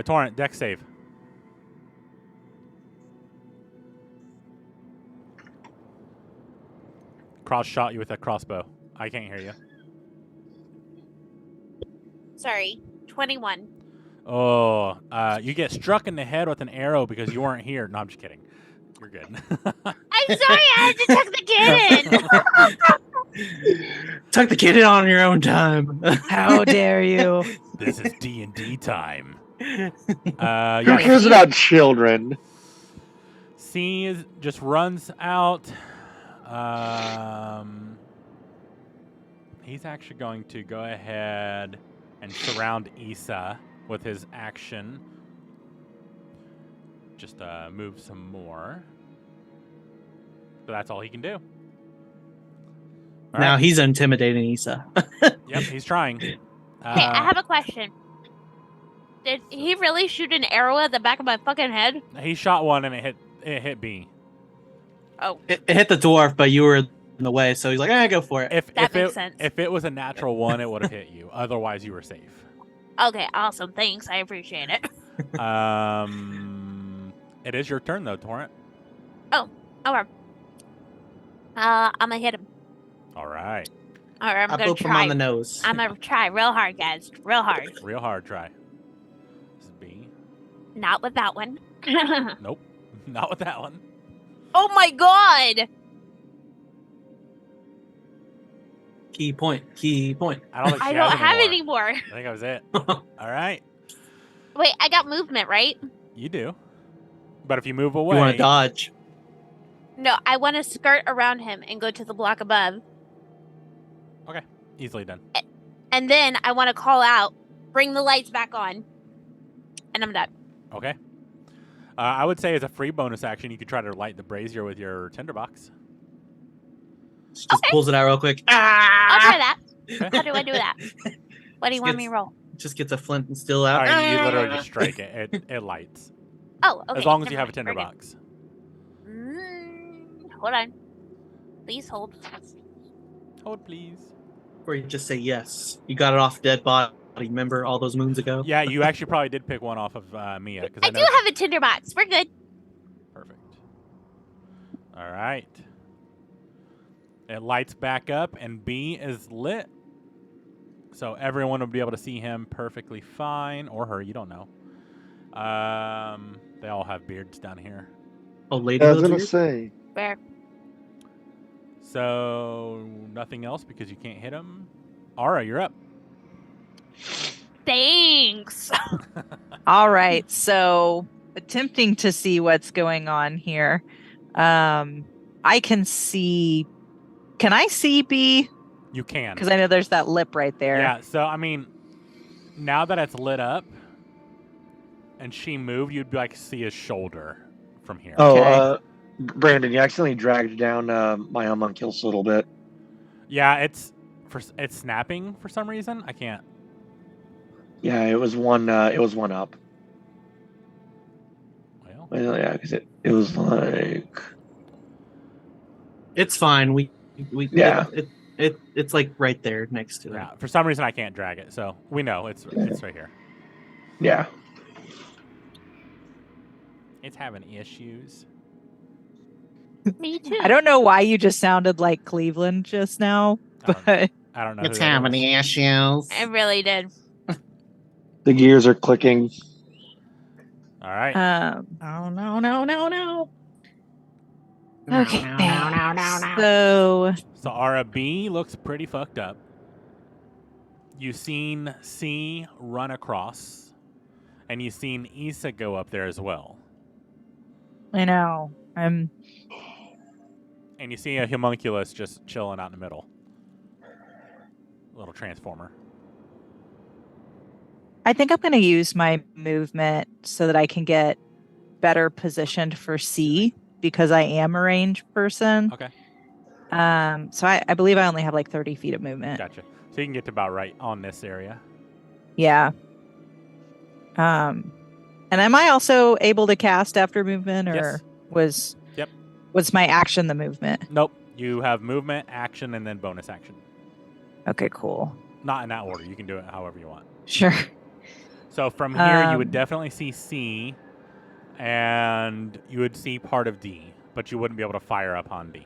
Torrent, dex save. Cross shot you with a crossbow. I can't hear you. Sorry, 21. Oh, you get struck in the head with an arrow because you weren't here. No, I'm just kidding. You're good. I'm sorry, I had to tuck the kid in. Tuck the kid in on your own time. How dare you? This is D&D time. Who Yeah, cares about children? C just runs out. He's actually going to go ahead and surround Issa with his action. Just move some more. But that's all he can do. All Now right. he's intimidating Issa. Yep, he's trying. Hey, I have a question. Did he really shoot an arrow at the back of my fucking head? He shot one and it hit B. Oh, It hit the dwarf, but you were in the way, so he's like, go for it. That makes sense. If it was a natural one, it would have hit you. Otherwise, you were safe. okay, awesome. Thanks, I appreciate it. It is your turn though, Torrent. Okay. I'm gonna hit him. All right, All right, I'm I gonna boop him try. on the nose. I'm gonna try real hard, guys. Real hard. real hard try. This is B. Not with that one. Nope, not with that one. Oh my god! Key point. I don't think she I has don't have anymore. any more. I think that was it. All right, Wait, I got movement, right? you do. But if you move You away, want to dodge. No, I want to skirt around him and go to the block above. easily done. And then I want to call out, bring the lights back on. And I'm done. Okay. I would say as a free bonus action, you could try to light the brazier with your tinderbox. She just pulls it out real quick. I'll try that. Okay. How do I do that? What do you want me to roll? Just gets a flint and steel All out. right, you literally just strike it. It lights. Oh, okay. As long as you never have a mind, we're tinderbox. good. Hold on. Please hold. Hold, please. Or you just say yes. You got it off dead body. Remember all those moons ago? Yeah, you actually probably did pick one off of Mia. I do have a tinderbox. We're good. Perfect. All right. It lights back up, and B is lit. So everyone will be able to see him perfectly fine, or her, you don't know. They all have beards down here. Oh, lady. I was gonna Beard? say. Where? So nothing else because you can't hit him. Ara, you're up. Thanks. All right. So attempting to see what's going on here. I can see. Can I see B? You can. Because I know there's that lip right there. Yeah, so I mean, now that it's lit up and she moved, you'd like see his shoulder from here. Oh, Okay. Brandon, you accidentally dragged down my homunculus a little bit. Yeah, it's snapping for some reason. I can't. Yeah, it was one. It was one up. Well, Yeah, because it was like. It's fine. We Yeah. it's like right there next to it. yeah. For some reason, I can't drag it, so we know it's right here. Yeah. It's having issues. Me too. I don't know why you just sounded like Cleveland just now, but I don't know. It's who that having is. issues. I really did. The gears are clicking. All right. oh no. No, Okay. no. So So Ara B looks pretty fucked up. You've seen C run across, and you've seen Issa go up there as well. I know. And you see a homunculus just chilling out in the middle. Little transformer. I think I'm going to use my movement so that I can get better positioned for C because I am a ranged person. Okay. So I believe I only have like 30 feet of movement. Gotcha. So you can get to about right on this area. Yeah. And am I also able to cast after movement, or Yes. was my action the movement? Nope. You have movement, action, and then bonus action. Okay, cool. Not in that order. You can do it however you want. Sure. So from here, you would definitely see C, and you would see part of D, but you wouldn't be able to fire up on D.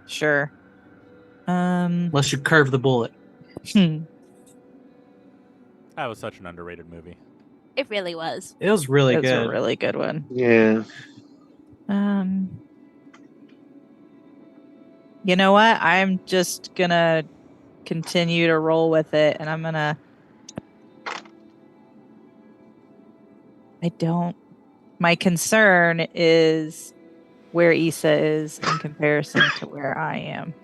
Sure. Unless you curve the bullet. That was such an underrated movie. It really was. It was really It's good. a really good one. Yeah. You know what? I'm just gonna continue to roll with it, and I'm gonna. My concern is where Issa is in comparison to where I am.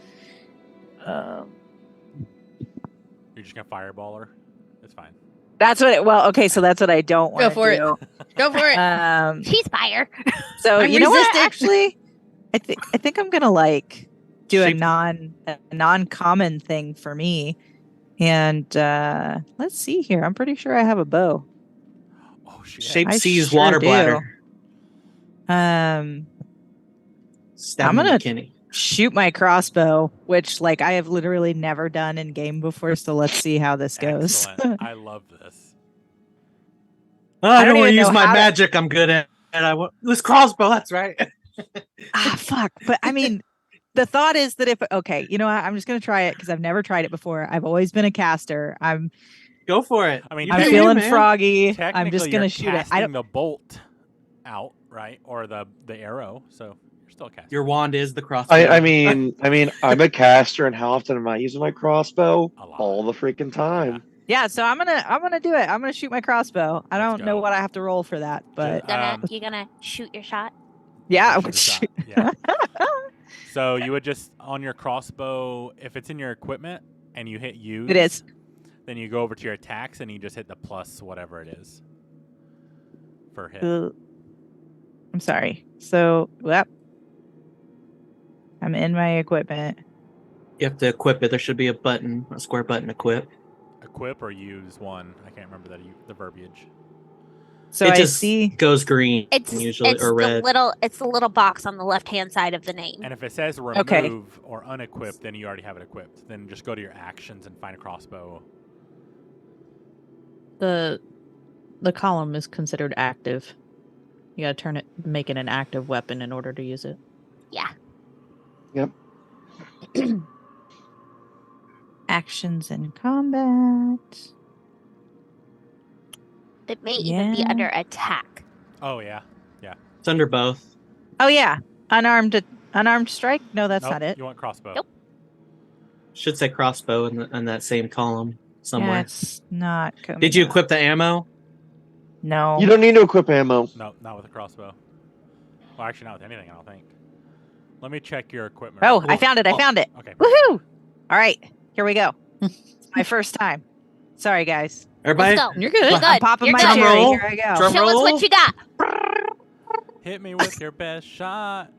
You're just gonna fireball her. It's fine. That's what. So that's what I don't want to for it. do. Go for it. She's fire. So I'm you know what? resistant. Actually, I think I'm gonna like do a Shape- non-common thing for me, and let's see here. I'm pretty sure I have a bow. Oh shit. Shape I C's sure water do. bladder. I'm Stab him in gonna- the kidney. Shoot my crossbow, which like I have literally never done in game before. So let's see how this goes. Excellent. I love this. I don't don't want to even use know my how to- magic. I'm good at. And I want this crossbow. That's right. Fuck. But I mean, the thought is that you know what? I'm just gonna try it because I've never tried it before. I've always been a caster. I'm Go for it. I mean, You I'm do you, feeling man. froggy. I'm Technically, just gonna you're shoot it. casting the bolt out, right? Or the arrow. So you're still casting. Your wand is the crossbow. I mean, I'm a caster, and how often am I using my crossbow? A lot. All the freaking time. Yeah, so I'm gonna do it. I'm gonna shoot my crossbow. I Let's don't know go. what I have to roll for that, but You gonna shoot your shot? yeah, You I'm shoot gonna a shot. shoot. Yeah. So you would just on your crossbow, if it's in your equipment and you hit use, It is. Then you go over to your attacks and you just hit the plus whatever it is for hit. I'm sorry. So, I'm in my equipment. You have to equip it. There should be a button, a square button, equip. Equip or use one. I can't remember the verbiage. So it I just see. goes green It's usually it's or the red. little box on the left hand side of the name. And if it says remove Okay. or unequip, then you already have it equipped. Then just go to your actions and find a crossbow. The column is considered active. You gotta make it an active weapon in order to use it. Yeah. Yep. Actions in combat. It may even be Yeah. under attack. Oh yeah. It's under both. Oh yeah, unarmed strike. No, that's Nope, not it. You want crossbow. Nope. Should say crossbow in that same column Yeah, somewhere. it's not. Did you equip the ammo? No. You don't need to equip ammo. No, not with a crossbow. Well, actually, not with anything. I don't think. Let me check your equipment. Oh, real I quick. found it. I found it. Okay. Woohoo! All right, here we go. It's my first time. Sorry, guys. Everybody, Let's go. You're good. You're I'm good. popping You're my good. Drum cherry. roll. Here I go. Drum Show us roll. what you got. Hit me with your best shot.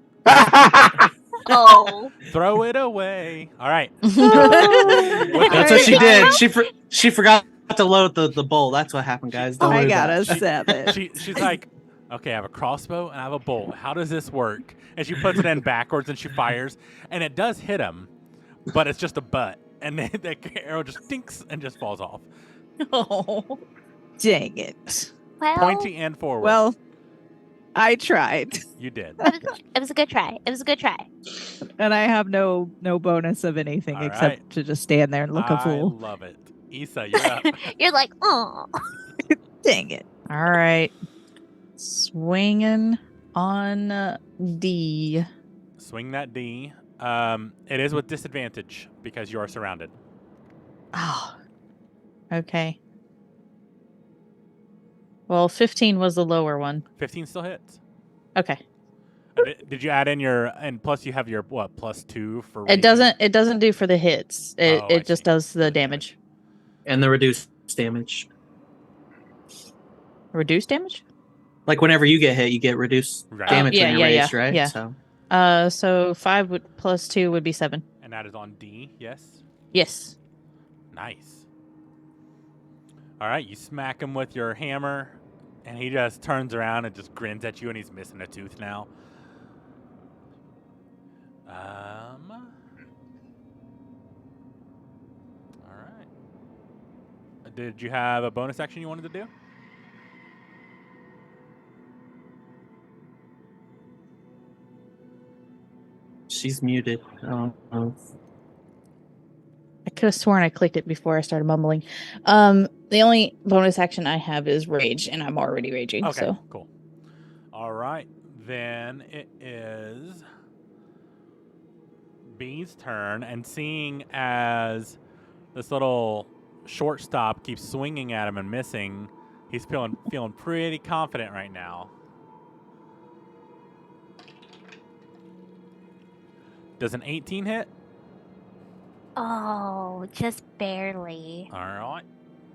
Oh. Throw it away. All right. That's what she did. She forgot to load the bowl. That's what happened, guys. Don't I worry got about a it. 7. She's like, okay, I have a crossbow and I have a bolt. How does this work? And she puts it in backwards and she fires, and it does hit him, but it's just a butt, and then the arrow just dinks and just falls off, Oh, dang it. Well, pointy and forward. Well, I tried, You did. it was a good try. It was a good try. and I have no bonus of anything All except right. to just stand there and look a I fool. love it. Issa, you're up. You're like, oh. Dang it. All right. Swinging on D. Swing that D. It is with disadvantage because you are surrounded. Oh. Okay. Well, 15 was the lower one. 15 still hits. Okay. Did you add in and plus you have your what, +2 for It doesn't do for the hits. It Oh, I just see. does the The damage. And the reduced damage. Reduced damage? Like whenever you get hit, you get reduced Right. damage yeah, when you're yeah, raised, yeah, right? yeah. So So 5 plus 2 would be 7. And that is on D, yes? Yes. Nice. All right, you smack him with your hammer, and he just turns around and just grins at you, and he's missing a tooth now. All right. Did you have a bonus action you wanted to do? she's muted. Oh. I could have sworn I clicked it before I started mumbling. The only bonus action I have is rage, and I'm already raging. Okay, So cool. All right, then it is B's turn, and seeing as this little shortstop keeps swinging at him and missing, he's feeling pretty confident right now. Does an 18 hit? Oh, just barely. All right.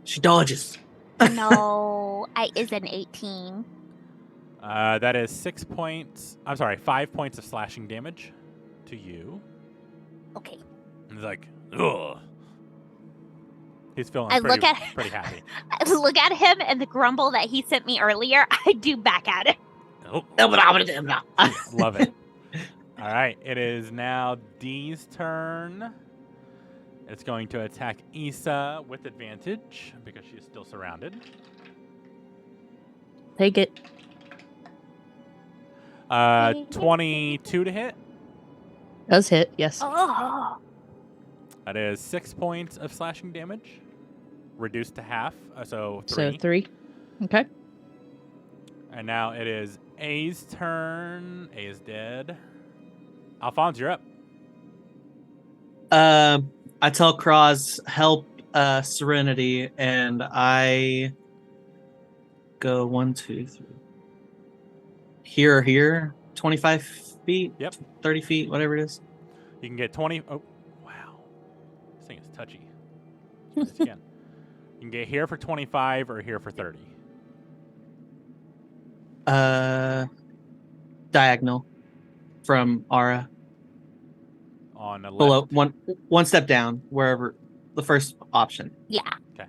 She dodges. No, I is an 18. That is 6 points. I'm sorry, 5 points of slashing damage to you. Okay. And he's like, ugh. He's feeling I pretty, look at pretty happy. I look at him and the grumble that he sent me earlier. I do back at him. Oh, love it. All right, it is now Dee's turn. It's going to attack Issa with advantage because she is still surrounded. take it. 22 to hit. Does hit, yes. Oh. That is 6 points of slashing damage, reduced to half, so 3. So 3. Okay. And now it is A's turn. A is dead. Alphonse, you're up. I tell Cross help Serenity, and I go 1, 2, 3. Here, 25 feet. Yep. 30 feet, whatever it is. You can get 20. Oh, wow. This thing is touchy. Let's do this again. You can get here for 25 or here for 30. Diagonal from Ara. On the left. Below one step down, wherever the first option. Yeah. Okay.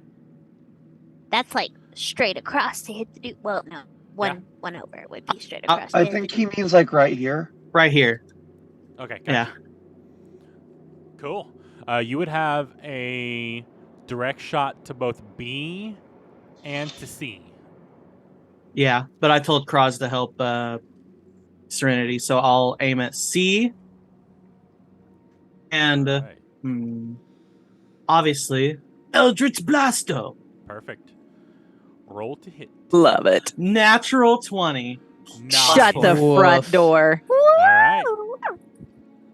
That's like straight across to hit the dude. Well, no, one over would be straight I, across. to I hit the think he dude. means like right here. Right here. Okay, Yeah. gotcha. Cool. You would have a direct shot to both B and to C. Yeah. But I told Cross to help Serenity, so I'll aim at C. And Right. obviously, Eldritch Blasto. Perfect. Roll to hit. Love it. Natural 20. Nice. Shut the front Woof. door. All right. Woo!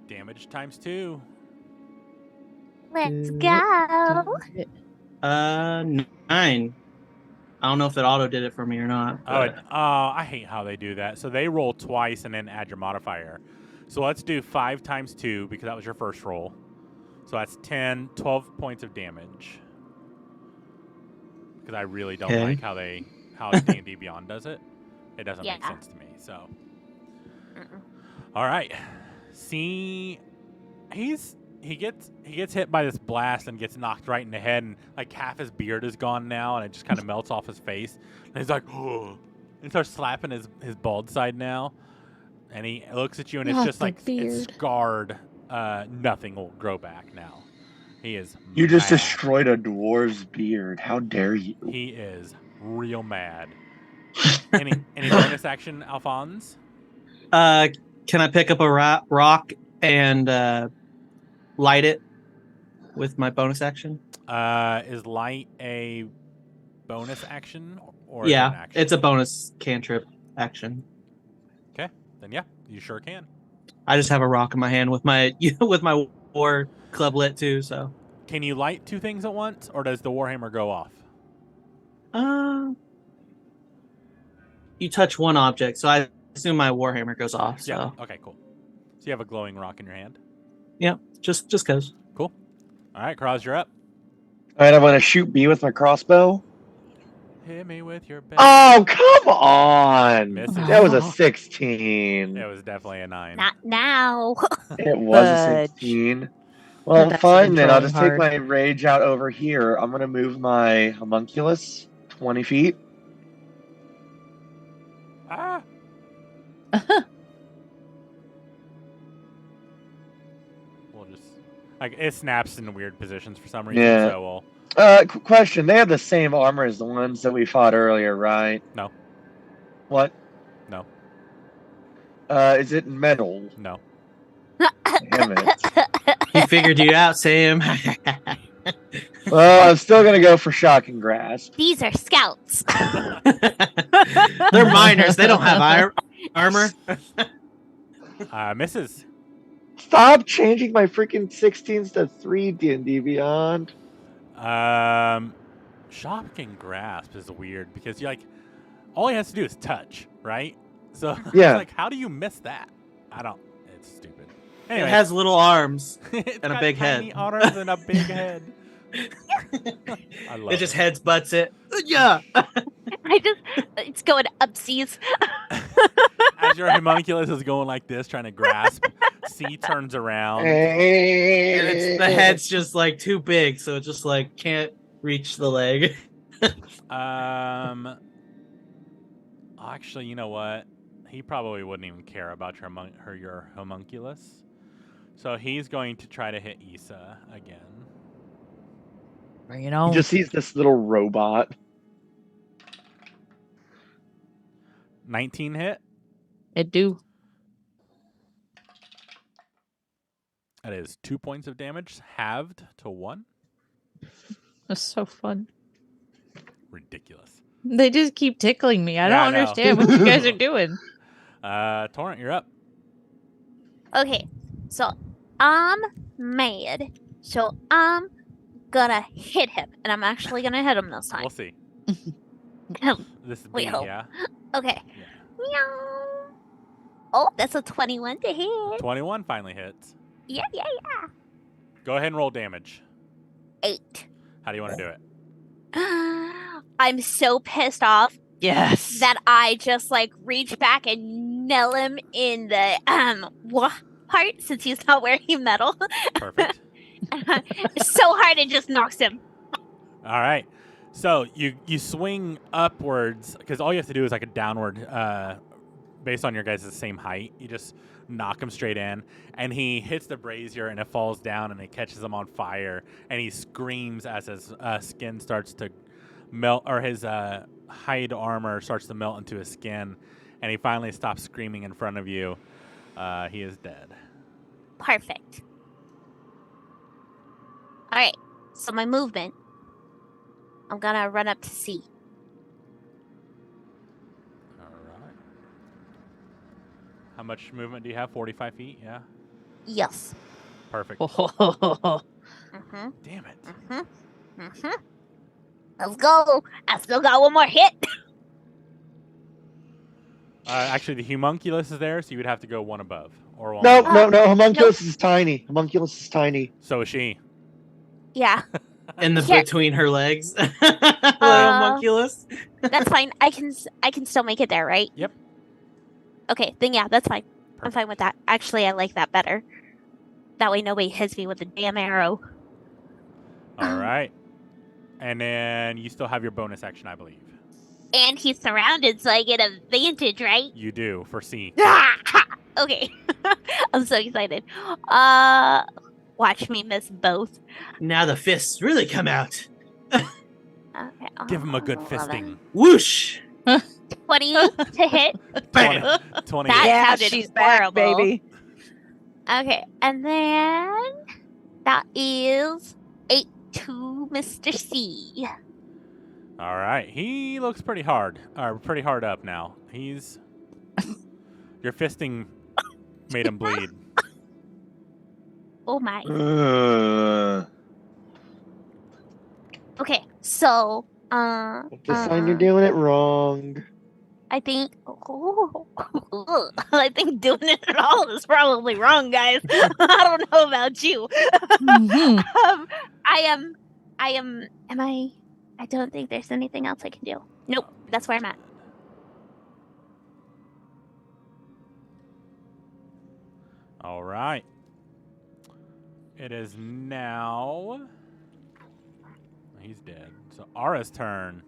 Damage times 2. Let's go. 9. I don't know if it auto did it for me or not. Oh, but- I hate how they do that. So they roll twice and then add your modifier. So let's do 5 times 2 because that was your first roll. So that's 12 points of damage. Because I really don't Okay. like how D&D Beyond does it. It doesn't make Yeah. sense to me. So, Mm-mm. all right. See, he gets hit by this blast and gets knocked right in the head, and like half his beard is gone now, and it just kind of melts off his face. And he's like, oh, and starts slapping his bald side now, and he looks at you, and it's Not just the like it's beard. scarred. Nothing will grow back now. He is. You just mad. destroyed a dwarf's beard. How dare you? He is real mad. Any bonus action, Alphonse? Can I pick up a rock and light it with my bonus action? Is light a bonus action or is it an Yeah, action? it's a bonus cantrip action. Then yeah, you sure can. I just have a rock in my hand with my with my war club lit too. So, Can you light 2 things at once, or does the warhammer go off? you touch one object, so I assume my warhammer goes off. So, Yeah. Okay. Cool. So you have a glowing rock in your hand. yeah, just cause. Cool. All right, Cross, you're up. All right, I'm gonna shoot B with my crossbow. Hit me with your best. Oh, come on! Misses. That was a 16. It was definitely a 9. Not now. It was a Fudge. 16. Well, That's fine then. I'll controlling just take hard. my rage out over here. I'm gonna move my homunculus 20 feet. Ah. We'll just like it snaps in weird positions for some reason. Yeah. So we'll. Question. They have the same armor as the ones that we fought earlier, right? No. What? No. Is it metal? No. Damn it. He figured you out, Sam. Well, I'm still gonna go for shocking grasp. These are scouts. They're miners. They don't have armor. Misses. Stop changing my freaking 16s to 3 D&D Beyond. Shocking grasp is weird because you're like, all he has to do is touch, right? So Yeah. it's like, how do you miss that? I don't. It's stupid. Anyway, It has little arms. it's and a got big head. tiny arms and a big head. I love It just it. heads butts it. Yeah. It's going upsies. As your homunculus is going like this, trying to grasp, C turns around. And the head's just like too big, so it just like can't reach the leg. Actually, you know what? He probably wouldn't even care about your homunculus. So he's going to try to hit Issa again. Bring it He on. just sees this little robot. 19 hit. It do. That is 2 points of damage, halved to 1. That's so fun. Ridiculous. They just keep tickling me. I Yeah, I don't know. understand what you guys are doing. Torrent, you're up. Okay, so I'm mad. So I'm gonna hit him, and I'm actually gonna hit him this time. We'll see. This is We B, hope. yeah. Okay. Yeah. Meow. Oh, that's a 21 to hit. 21 finally hits. Yeah. Go ahead and roll damage. 8. How do you want to do it? I'm so pissed off Yes. that I just like reach back and nail him in the part since he's not wearing metal. Perfect. So hard it just knocks him. All right. So you swing upwards because all you have to do is like a downward, based on your guys' same height. You just knock him straight in, and he hits the brazier, and it falls down, and it catches him on fire, and he screams as his skin starts to melt, or his hide armor starts to melt into his skin, and he finally stops screaming in front of you. He is dead. Perfect. All right. So my movement. I'm gonna run up to C. All right. How much movement do you have? 45 feet? Yeah. Yes. Perfect. Mm-hmm. Damn it. Mm-hmm. Mm-hmm. Let's go. I still got one more hit. Actually, the homunculus is there, so you would have to go one above or one. No, below. no, no. Homunculus is tiny. Homunculus is tiny. So is she. Yeah. In the Here. between her legs. The homunculus. That's fine. I can still make it there, right? Yep. Okay, then yeah, that's fine. I'm Perfect. fine with that. Actually, I like that better. That way nobody hits me with a damn arrow. All right. And then you still have your bonus action, I believe. And he's surrounded, so I get advantage, right? You do for C. Okay. I'm so excited. Watch me miss both. Now the fists really come out. Okay. Give him a good 11. fisting. Whoosh. 20 to hit. 20. 20. That Yeah, sounded she's back, horrible. baby. Okay, and then that is 8 to Mr. C. All right. He looks pretty hard. Pretty hard up now. He's. Your fisting made him bleed. Oh my. Uh, Okay, so just sign you're doing it wrong. I think I think doing it at all is probably wrong, guys. I don't know about you. Mhm. I don't think there's anything else I can do. Nope, that's where I'm at. All right. It is now. He's dead. So Ara's turn.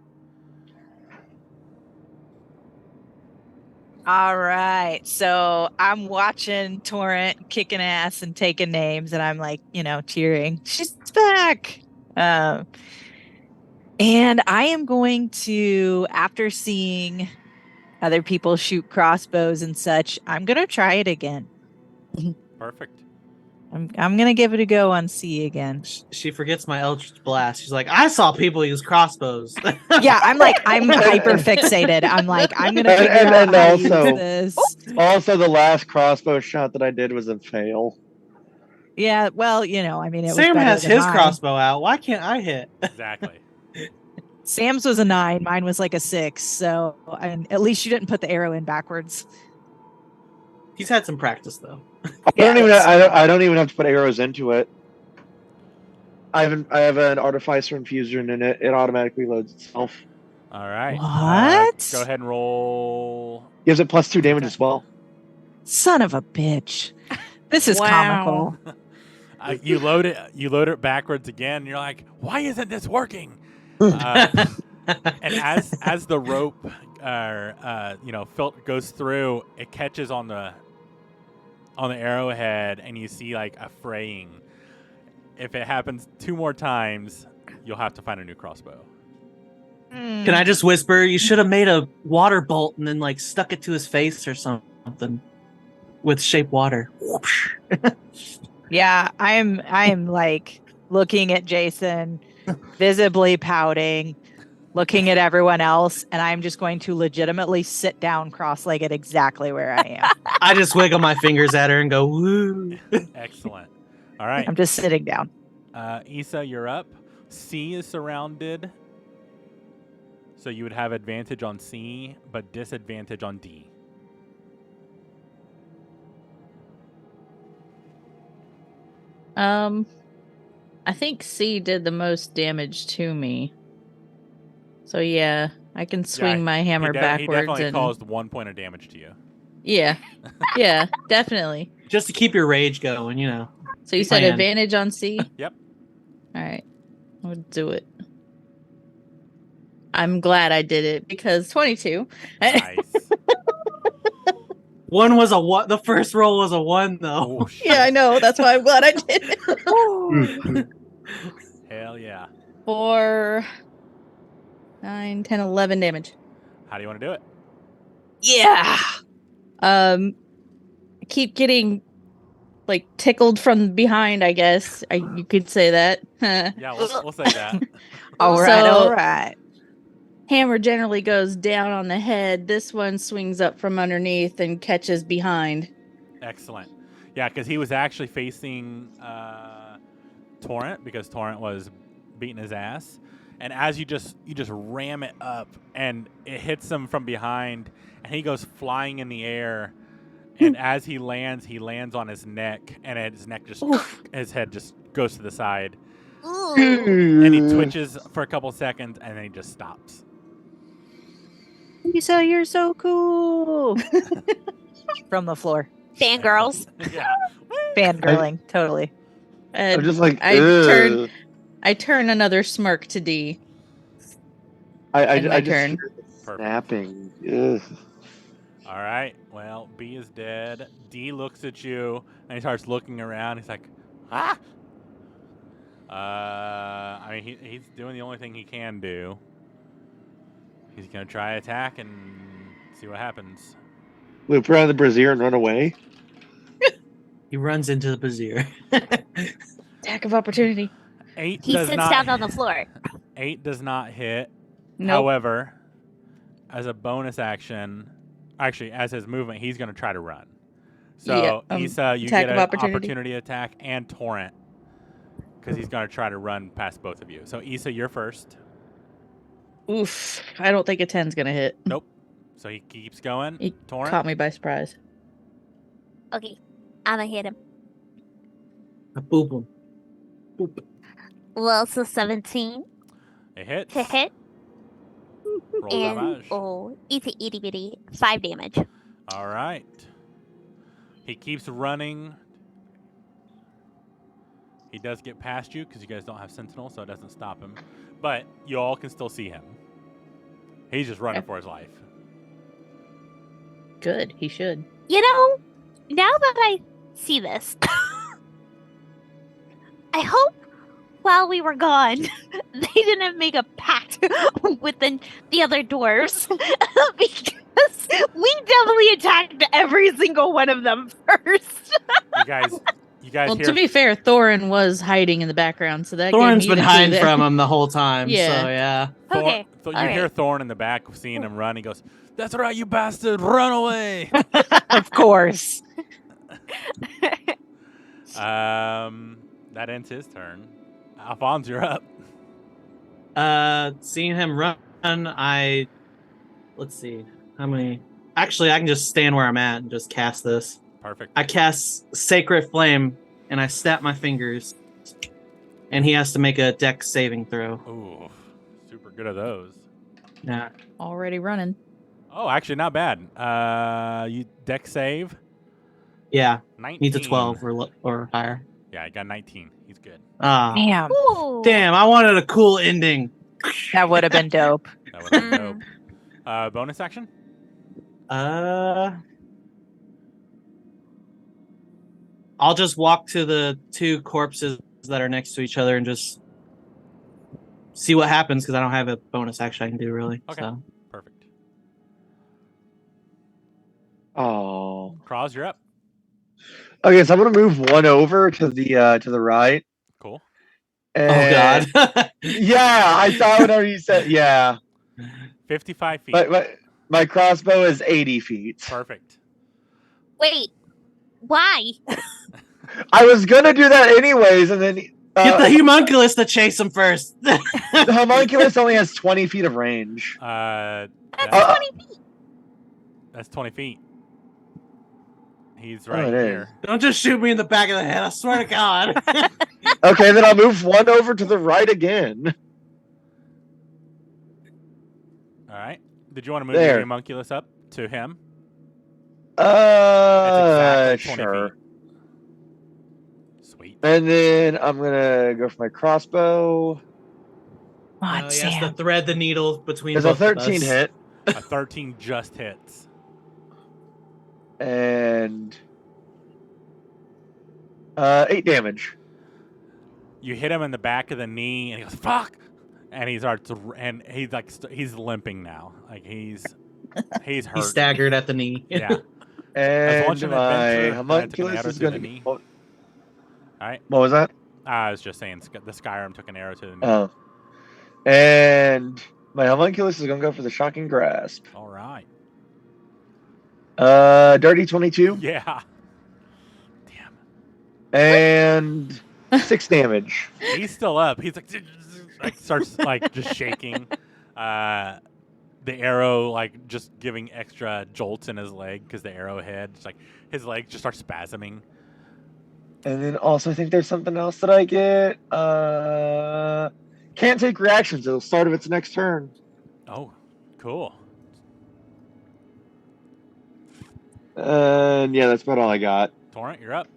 All right. So I'm watching Torrent kicking ass and taking names, and I'm like, cheering. She's back. And I am going to, after seeing other people shoot crossbows and such, I'm going to try it again. Perfect. I'm going to give it a go on C again. She forgets my Eldritch Blast. She's like, I saw people use crossbows. Yeah, I'm hyper fixated. I'm like, I'm going to figure out And how to use also- this. Also, the last crossbow shot that I did was a fail. Yeah, well, it was Sam better has than his mine. crossbow out. Why can't I hit? Exactly. Sam's was a 9. Mine was like a 6. So, and at least you didn't put the arrow in backwards. He's had some practice though. I don't even have to put arrows into it. I have an artificer infusion in it. It automatically loads itself. All right. What? Go ahead and roll. Gives it +2 damage as well. Son of a bitch. This is Wow. comical. You load it backwards again. And you're like, why isn't this working? And as the rope, goes through, it catches on the arrowhead, and you see like a fraying. If it happens 2 more times, you'll have to find a new crossbow. Can I just whisper? You should have made a water bolt and then like stuck it to his face or something with shape water. Whoosh. Yeah, I am like looking at Jason, visibly pouting, looking at everyone else, and I'm just going to legitimately sit down cross-legged exactly where I am. I just wiggle my fingers at her and go, woo. Excellent. All right. I'm just sitting down. Issa, you're up. C is surrounded. So you would have advantage on C, but disadvantage on D. I think C did the most damage to me. So yeah, I can swing my hammer He backwards definitely and caused 1 point of damage to you. yeah, yeah, definitely. Just to keep your rage going, you know. So you said Plan. advantage on C? Yep. All right, we'll do it. I'm glad I did it because 22. Nice. One was a one. The first roll was a 1, though. Oh, shit. Yeah, I know. That's why I'm glad I did it. Hell yeah. For 9, 10, 11 damage. How do you want to do it? Yeah. I keep getting like tickled from behind, I guess. You could say that. Yeah, we'll say that. All right. So- All right. Hammer generally goes down on the head. This one swings up from underneath and catches behind. Excellent. Yeah, because he was actually facing Torrent because Torrent was beating his ass. And as you just ram it up and it hits him from behind and he goes flying in the air. And as he lands on his neck and his neck just his head just goes to the side. Ooh. And he twitches for a couple seconds and then he just stops. Lisa, you're so cool. From the floor. Fangirls. Yeah. Fangirling. Totally. And I'm just like, I turn another smirk to D. I my just turn. hear the snapping. Ugh. All right. Well, B is dead. D looks at you and he starts looking around. He's like, ah. I mean, he's doing the only thing he can do. He's gonna try attack and see what happens. Loop around the brazier and run away. He runs into the brazier. Attack of opportunity. 8 He does sits not. down on the floor. 8 does not hit. Nope. However, as a bonus action, actually as his movement, he's gonna try to run. So Yeah, Issa, you attack get of an opportunity. opportunity attack and Torrent because he's gonna try to run past both of you. So Issa, you're first. Oof. I don't think a 10's gonna hit. Nope. So he keeps going. He Torrent. caught me by surprise. Okay, I'm gonna hit him. Boop him. Boop. Well, it's a 17 It hits. to hit, Roll and damage. it's a itty bitty 5 damage. All right. He keeps running. He does get past you because you guys don't have Sentinel, so it doesn't stop him. But you all can still see him. He's just running Okay. for his life. Good. He should. You know, now that I see this, I hope while we were gone, they didn't make a pact with the other dwarves because we definitely attacked every single one of them first. You guys Well, hear to be fair, Thorin was hiding in the background, so that Thorin's gave me been the clue hiding there. from him the whole time. Yeah. So, yeah. Okay, you all hear right. Thorn in the back seeing him run. He goes, "That's right, you bastard! Run away!" Of course. That ends his turn. Alphonse, you're up. Seeing him run, let's see how many. Actually, I can just stand where I'm at and just cast this. Perfect. I cast Sacred Flame and I snap my fingers, and he has to make a Dex saving throw. Ooh, super good at those. Yeah. Already running. Oh, actually, not bad. You deck save. Yeah. 19. Needs a 12 or higher. Yeah, I got 19. He's good. Ah. Damn. Ooh. Damn, I wanted a cool ending. That would have been dope. That would have been dope. Bonus action. I'll just walk to the 2 corpses that are next to each other and just see what happens because I don't have a bonus action I can do really. Okay. So. Perfect. Oh. Kraus, you're up. Okay, so I'm gonna move one over to the right. Cool. And, Oh God. Yeah, I thought whenever you said yeah. 55 feet. But my crossbow is 80 feet. Perfect. Wait, why? I was gonna do that anyways, and then Get the homunculus to chase him first. the homunculus only has 20 feet of range. That's Uh, 20 feet. That's 20 feet. He's Oh, right it is. here. Don't just shoot me in the back of the head. I swear to God. Okay, then I'll move one over to the right again. All right. Did you want to move There. your homunculus up to him? That's exactly 20 Sure. feet. Sweet. And then I'm gonna go for my crossbow. on, He has to Sam. thread the needle between There's a both of 13 us. hit. A 13 just hits. And 8 damage. You hit him in the back of the knee, and he goes, "Fuck!" And he starts, and he's like, he's limping now. Like he's hurt. He's staggered at the knee. Yeah. And launching my adventure, and I took an homunculus arrow is to going the to knee. get. All right. What was that? I was just saying, the Skyrim took an arrow to the knee. Oh. And my homunculus is going to go for the shocking grasp. All right. Dirty 22. Yeah. Damn. And 6 damage. He's still up. He's like starts like just shaking. The arrow like just giving extra jolts in his leg because the arrowhead, just like his leg just starts spasming. And then also I think there's something else that I get. Can't take reactions at the start of its next turn. Oh, cool. And yeah, that's about all I got. Torrent, you're up.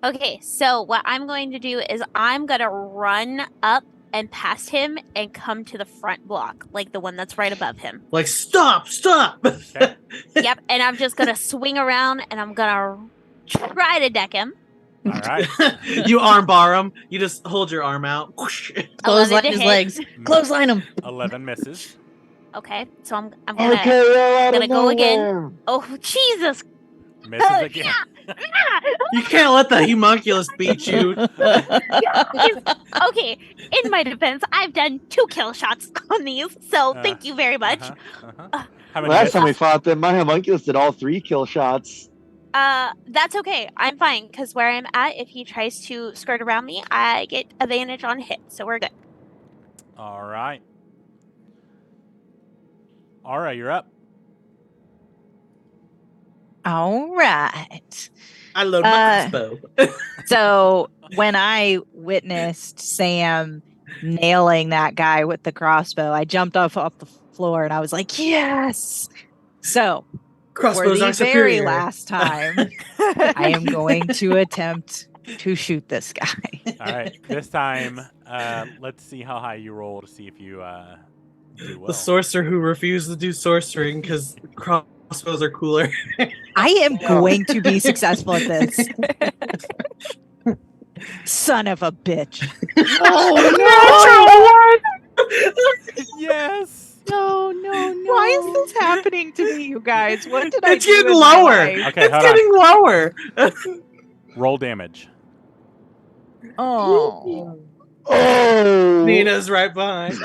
Okay, so what I'm going to do is I'm going to run up and past him and come to the front block, like the one that's right above him. Like, stop! Okay. Yep, and I'm just going to swing around and I'm going to try to deck him. All right. You armbar him. You just hold your arm out. Clothesline 11 to his hit. legs. Clothesline him. 11 misses. Okay, so I'm gonna RKO out gonna of go again. nowhere. Oh Jesus! Misses again. You can't let the homunculus beat you. Okay, in my defense, I've done 2 kill shots on these, so thank you very much. How many Last time we misses? fought them, my homunculus did all 3 kill shots. That's okay. I'm fine because where I'm at, if he tries to skirt around me, I get advantage on hit, so we're good. All right. All right, you're up. All right. I load my crossbow. So when I witnessed Sam nailing that guy with the crossbow, I jumped off the floor and I was like, yes. So for Crossbows the are very superior. last time, I am going to attempt to shoot this guy. All right. This time, let's see how high you roll to see if you do well. The sorcerer who refused to do sorcering because crossbows are cooler. I am going to be successful at this. Son of a bitch. Yes. No. Why is this happening to me, you guys? What did I It's do getting in my lower. life? Okay, It's hold on. getting lower. Roll damage. Oh. Oh! Nina's right behind.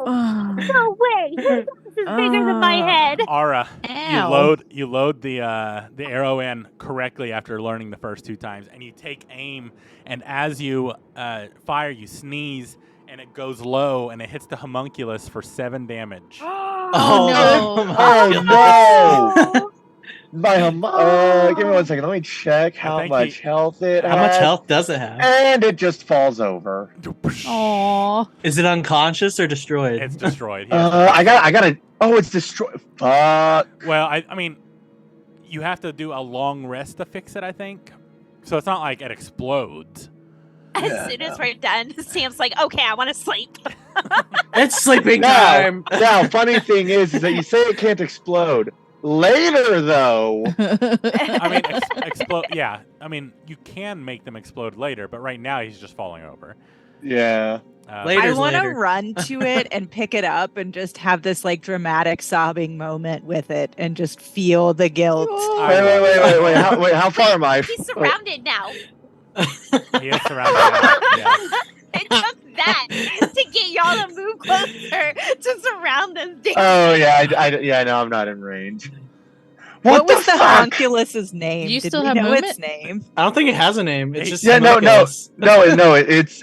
No way! This is bigger than my head. Ara, Ow. you load the arrow in correctly after learning the first 2 times, and you take aim. And as you fire, you sneeze, and it goes low, and it hits the homunculus for 7 damage. Oh, no. Oh no! Give me 1 second. Let me check how think much health it How much has. health does it have? And it just falls over. Aw. Is it unconscious or destroyed? It's destroyed. I gotta. Oh, it's destroyed. Fuck. Well, I mean, you have to do a long rest to fix it, I think. So it's not like it explodes. As soon as we're done, Sam's like, okay, I want to sleep. It's sleeping Now, time. now, funny thing is that you say it can't explode. Later, though, I mean, explode. Yeah, I mean, you can make them explode later, but right now he's just falling over. yeah. Later. I Later's want to later. run to it and pick it up and just have this like dramatic sobbing moment with it and just feel the guilt. Wait. How far am I? He's surrounded now. He is surrounded. Now. Yeah. It took that to get y'all to move closer to surround this dude. Oh yeah, no, I'm not in range. What was the fuck? homunculus's name? Do you Did still we have know its movement? name? I don't think it has a name. It's just Yeah, no, homunculus.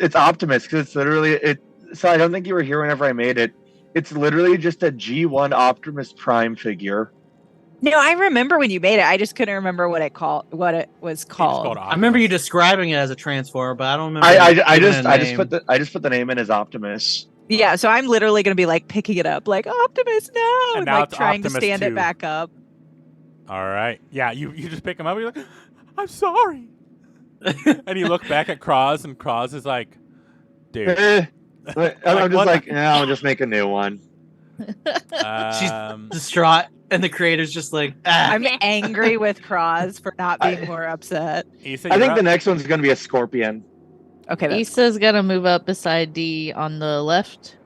it's Optimus because it's literally it. So I don't think you were here whenever I made it. It's literally just a G1 Optimus Prime figure. No, I remember when you made it. I just couldn't remember what it was called. called I remember you Optimus. describing it as a transformer, but I don't remember. I giving just it a I just name. put the name in as Optimus. Yeah, so I'm literally gonna be like picking it up, like Optimus, no, And and now like it's trying Optimus to stand 2. it back up. All right. Yeah, you just pick him up. And you're like, I'm sorry. And you look back at Cross, and Cross is like, dude. I'm Like, just what like, the- yeah, I'll just make a new one. She's Um, distraught, and the creator's just like, ah. I'm angry with Cross for not being more upset. Issa, I you're think the up. next one's gonna be a scorpion. Okay, that's Issa's gonna move up beside D on the left.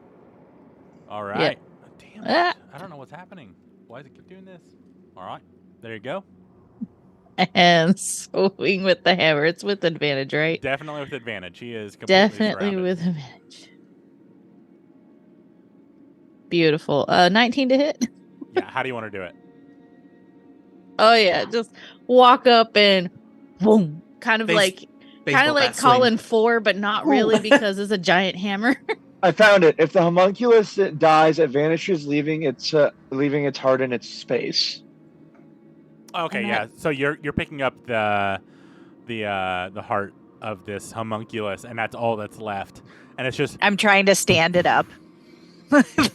All right. Damn it. Ah. I don't know what's happening. Why does it keep doing this? All right. There you go. And swing with the hammer. It's with advantage, right? Definitely with advantage. He is completely Definitely surrounded. with advantage. Beautiful. 19 to hit. Yeah, how do you want to do it? Oh yeah, just walk up and boom. Kind of like Baseball bat swing. Colin 4, but not really because it's a giant hammer. I found it. If the homunculus dies, it vanishes, leaving its heart in its space. Okay, And yeah. So you're picking up the heart of this homunculus, and that's all that's left. And it's just I'm trying to stand it up.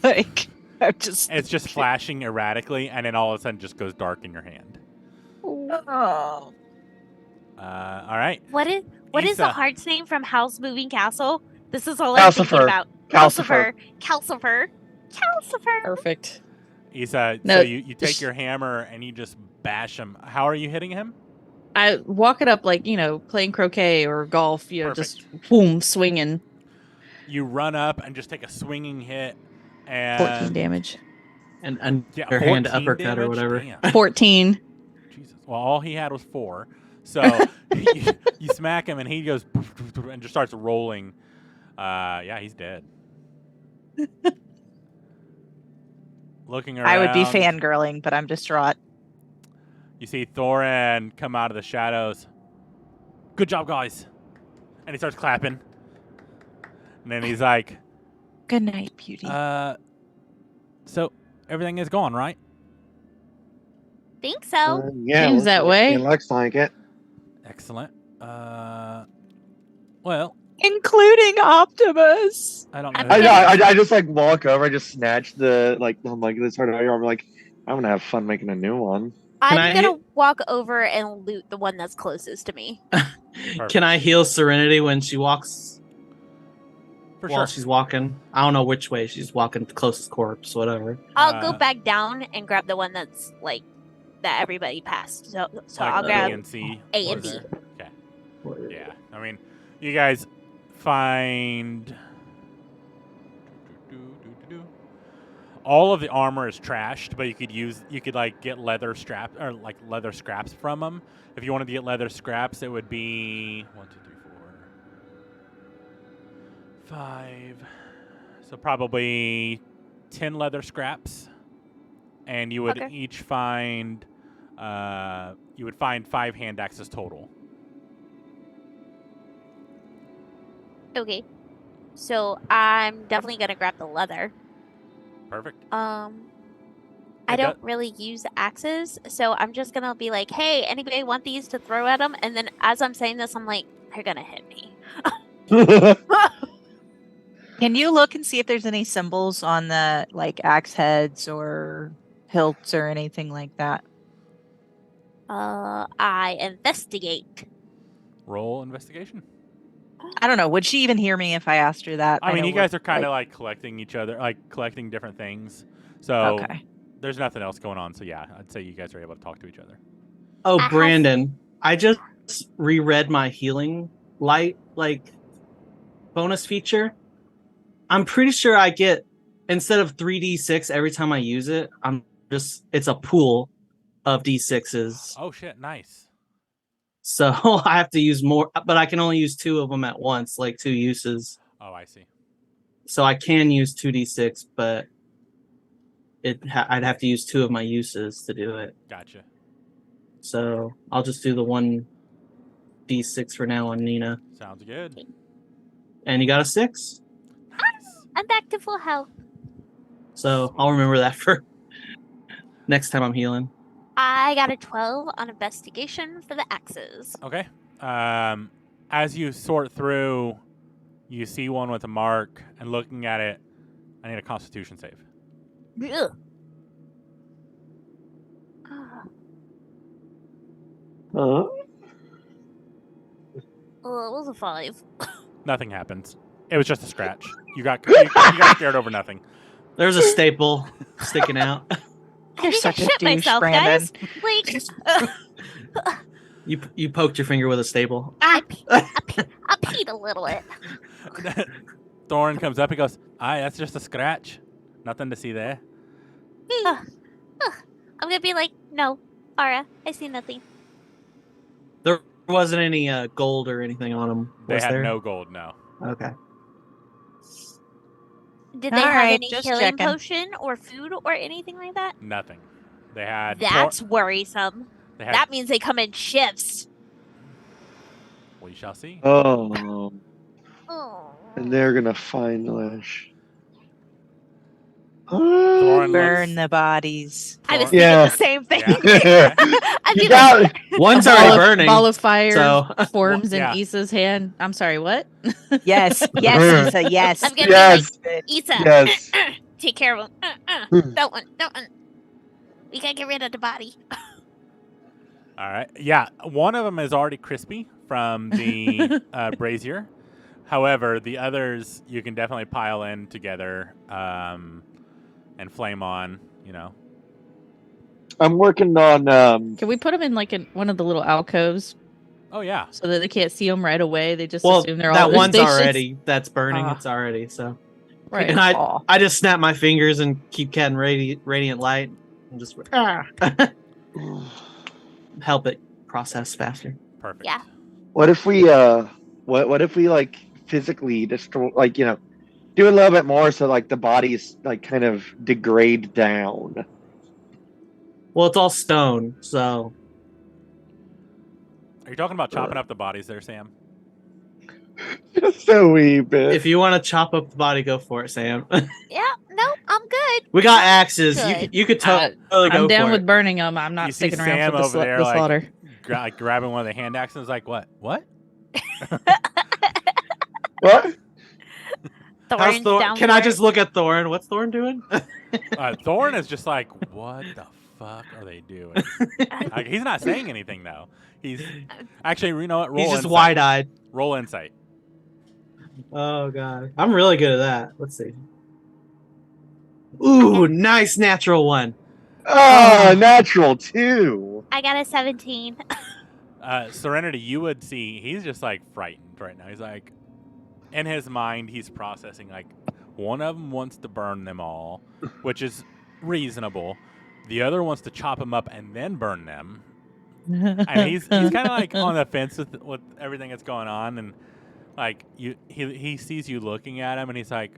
Like it's just flashing erratically, and then all of a sudden just goes dark in your hand. Oh. All right. What is the Issa. heart's name from Howl's Moving Castle? This is all I'm thinking Calcifer. about. Calcifer. Calcifer. Perfect. Issa, No, so you take your hammer and you just bash him. How are you hitting him? I walk it up like, playing croquet or golf, just boom, swinging. You run up and just take a swinging hit. 14 And damage. and yeah, her hand 14 uppercut or damage? whatever. Damn. 14. Jesus. Well, all he had was 4. So you smack him and he goes and just starts rolling. Yeah, he's dead. Looking around. I would be fangirling, but I'm distraught. You see Thorin come out of the shadows. Good job, guys. And he starts clapping. And then he's like, Good night, beauty. so everything is gone, right? Think so. Yeah, Seems that way. It looks like it. Excellent. Well, Including Optimus. I don't know. I'm I just like walk over, I just snatch the homunculus heart out of your arm. Like, I'm gonna have fun making a new one. I I'm gonna walk over and loot the one that's closest to me. Can I heal Serenity when she walks? For while sure. she's walking. I don't know which way she's walking. The closest corpse, whatever. I'll go back down and grab the one that's like that everybody passed. So Like I'll B grab and C. A and B. Okay. Yeah. I mean, you guys find all of the armor is trashed, but you could like get leather scraps from them. If you wanted to get leather scraps, it would be 1, 2, 3, 4, 5. So probably 10 leather scraps, and you would each find you would find 5 hand axes total. Okay. So I'm definitely gonna grab the leather. Perfect. I don't really use axes, so I'm just gonna be like, "Hey, anybody want these to throw at them?" And then as I'm saying this, I'm like, "They're gonna hit me." Can you look and see if there's any symbols on the axe heads or hilts or anything like that? I investigate. Roll investigation. I don't know. Would she even hear me if I asked her that? I mean, know you guys are we're, kind of like collecting each other, like collecting different things. So okay. there's nothing else going on. So yeah, I'd say you guys are able to talk to each other. Oh, I Brandon, I just reread my healing light bonus feature. I'm pretty sure I get, instead of 3d6 every time I use it, it's a pool of d6s. Oh shit, nice. So I have to use more, but I can only use 2 of them at once, like 2 uses. Oh, I see. So I can use 2d6, but I'd have to use 2 of my uses to do it. Gotcha. So I'll just do the 1d6 for now on Nina. Sounds good. And you got a 6? Nice. I'm back to full health. So I'll remember that for next time I'm healing. I got a 12 on investigation for the axes. Okay. As you sort through, you see one with a mark, and looking at it, I need a Constitution save. Ugh. Oh, it was a 5. Nothing happens. It was just a scratch. You got scared over nothing. There's a staple sticking out. I You're think such I a shit douche, myself, Brandon. guys. Like, You poked your finger with a staple. I peed a little bit. Thorin comes up. He goes, "Aye, that's just a scratch. Nothing to see there." I'm gonna be like, no, Ara, I see nothing. There wasn't any gold or anything on them. They Was had there? no gold. No. Okay. Did they All have right, any just healing checking. potion or food or anything like that? Nothing. They had. That's worrisome. They had. That means they come in shifts. We shall see. Oh, Oh. and they're gonna find Lash. Thorin Burn looks- the bodies. I was Thor- thinking Yeah. the same thing. Yeah. I'd You be got like, One's A already ball of- burning. Ball of fire so forms yeah. in Issa's hand. I'm sorry, what? Yes, yes, Issa, yes. I'm gonna Yes. be like, Issa, Yes. take care of him. That one. We gotta get rid of the body. All right. Yeah, one of them is already crispy from the brazier. However, the others you can definitely pile in together and flame on. You know. I'm working on Can we put them in like in one of the little alcoves Oh yeah. so that they can't see them right away? They just well, assume they're all that in the one's stations? already that's burning. Ah. It's already so. Right. And Aw. I just snap my fingers and keep catting radiant light and just help it process faster. Perfect. Yeah. what if we what if we like physically destroy, like, you know, do a little bit more so like the bodies like kind of degrade down. Well, it's all stone, so Are you talking about chopping up the bodies there, Sam? Just a wee bit. if you want to chop up the body, go for it, Sam. Yeah, no, I'm good. We got axes. Good. You could totally go I'm down for with it. burning them. I'm not You see sticking around Sam for the, over there, the like, slaughter. Like grabbing one of the hand axes, like what? What? What? How's Thorin's Thor- down Can for I it. just look at Thorin? What's Thorin doing? Thorin is just like, what the fuck are they doing? Like, he's not saying anything though. He's actually, you know what? Roll He's just insight. wide-eyed. Roll insight. Oh god, I'm really good at that. Let's see. Ooh, nice natural one. Oh, natural too. I got a 17. Serenity, you would see he's just like frightened right now. He's like, in his mind, he's processing like one of them wants to burn them all, which is reasonable. The other wants to chop them up and then burn them. And he's kind of like on the fence with everything that's going on, and like he sees you looking at him, and he's like,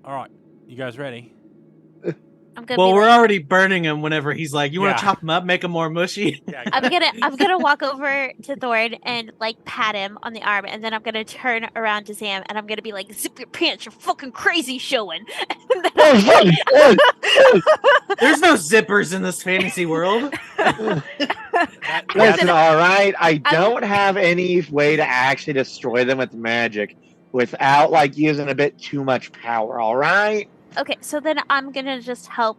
"All right, you guys ready?" I'm gonna Well, be we're like, already burning him whenever he's like, you want Yeah. to chop him up, make him more mushy? Yeah, I'm gonna walk over to Thorin and like pat him on the arm, and then I'm gonna turn around to Sam and I'm gonna be like, "Zip your pants, you're fucking crazy showing." And then Oh, I'm like- There's no zippers in this fantasy world. Listen, all right. I don't have any way to actually destroy them with magic without like using a bit too much power. All right. Okay, so then I'm gonna just help,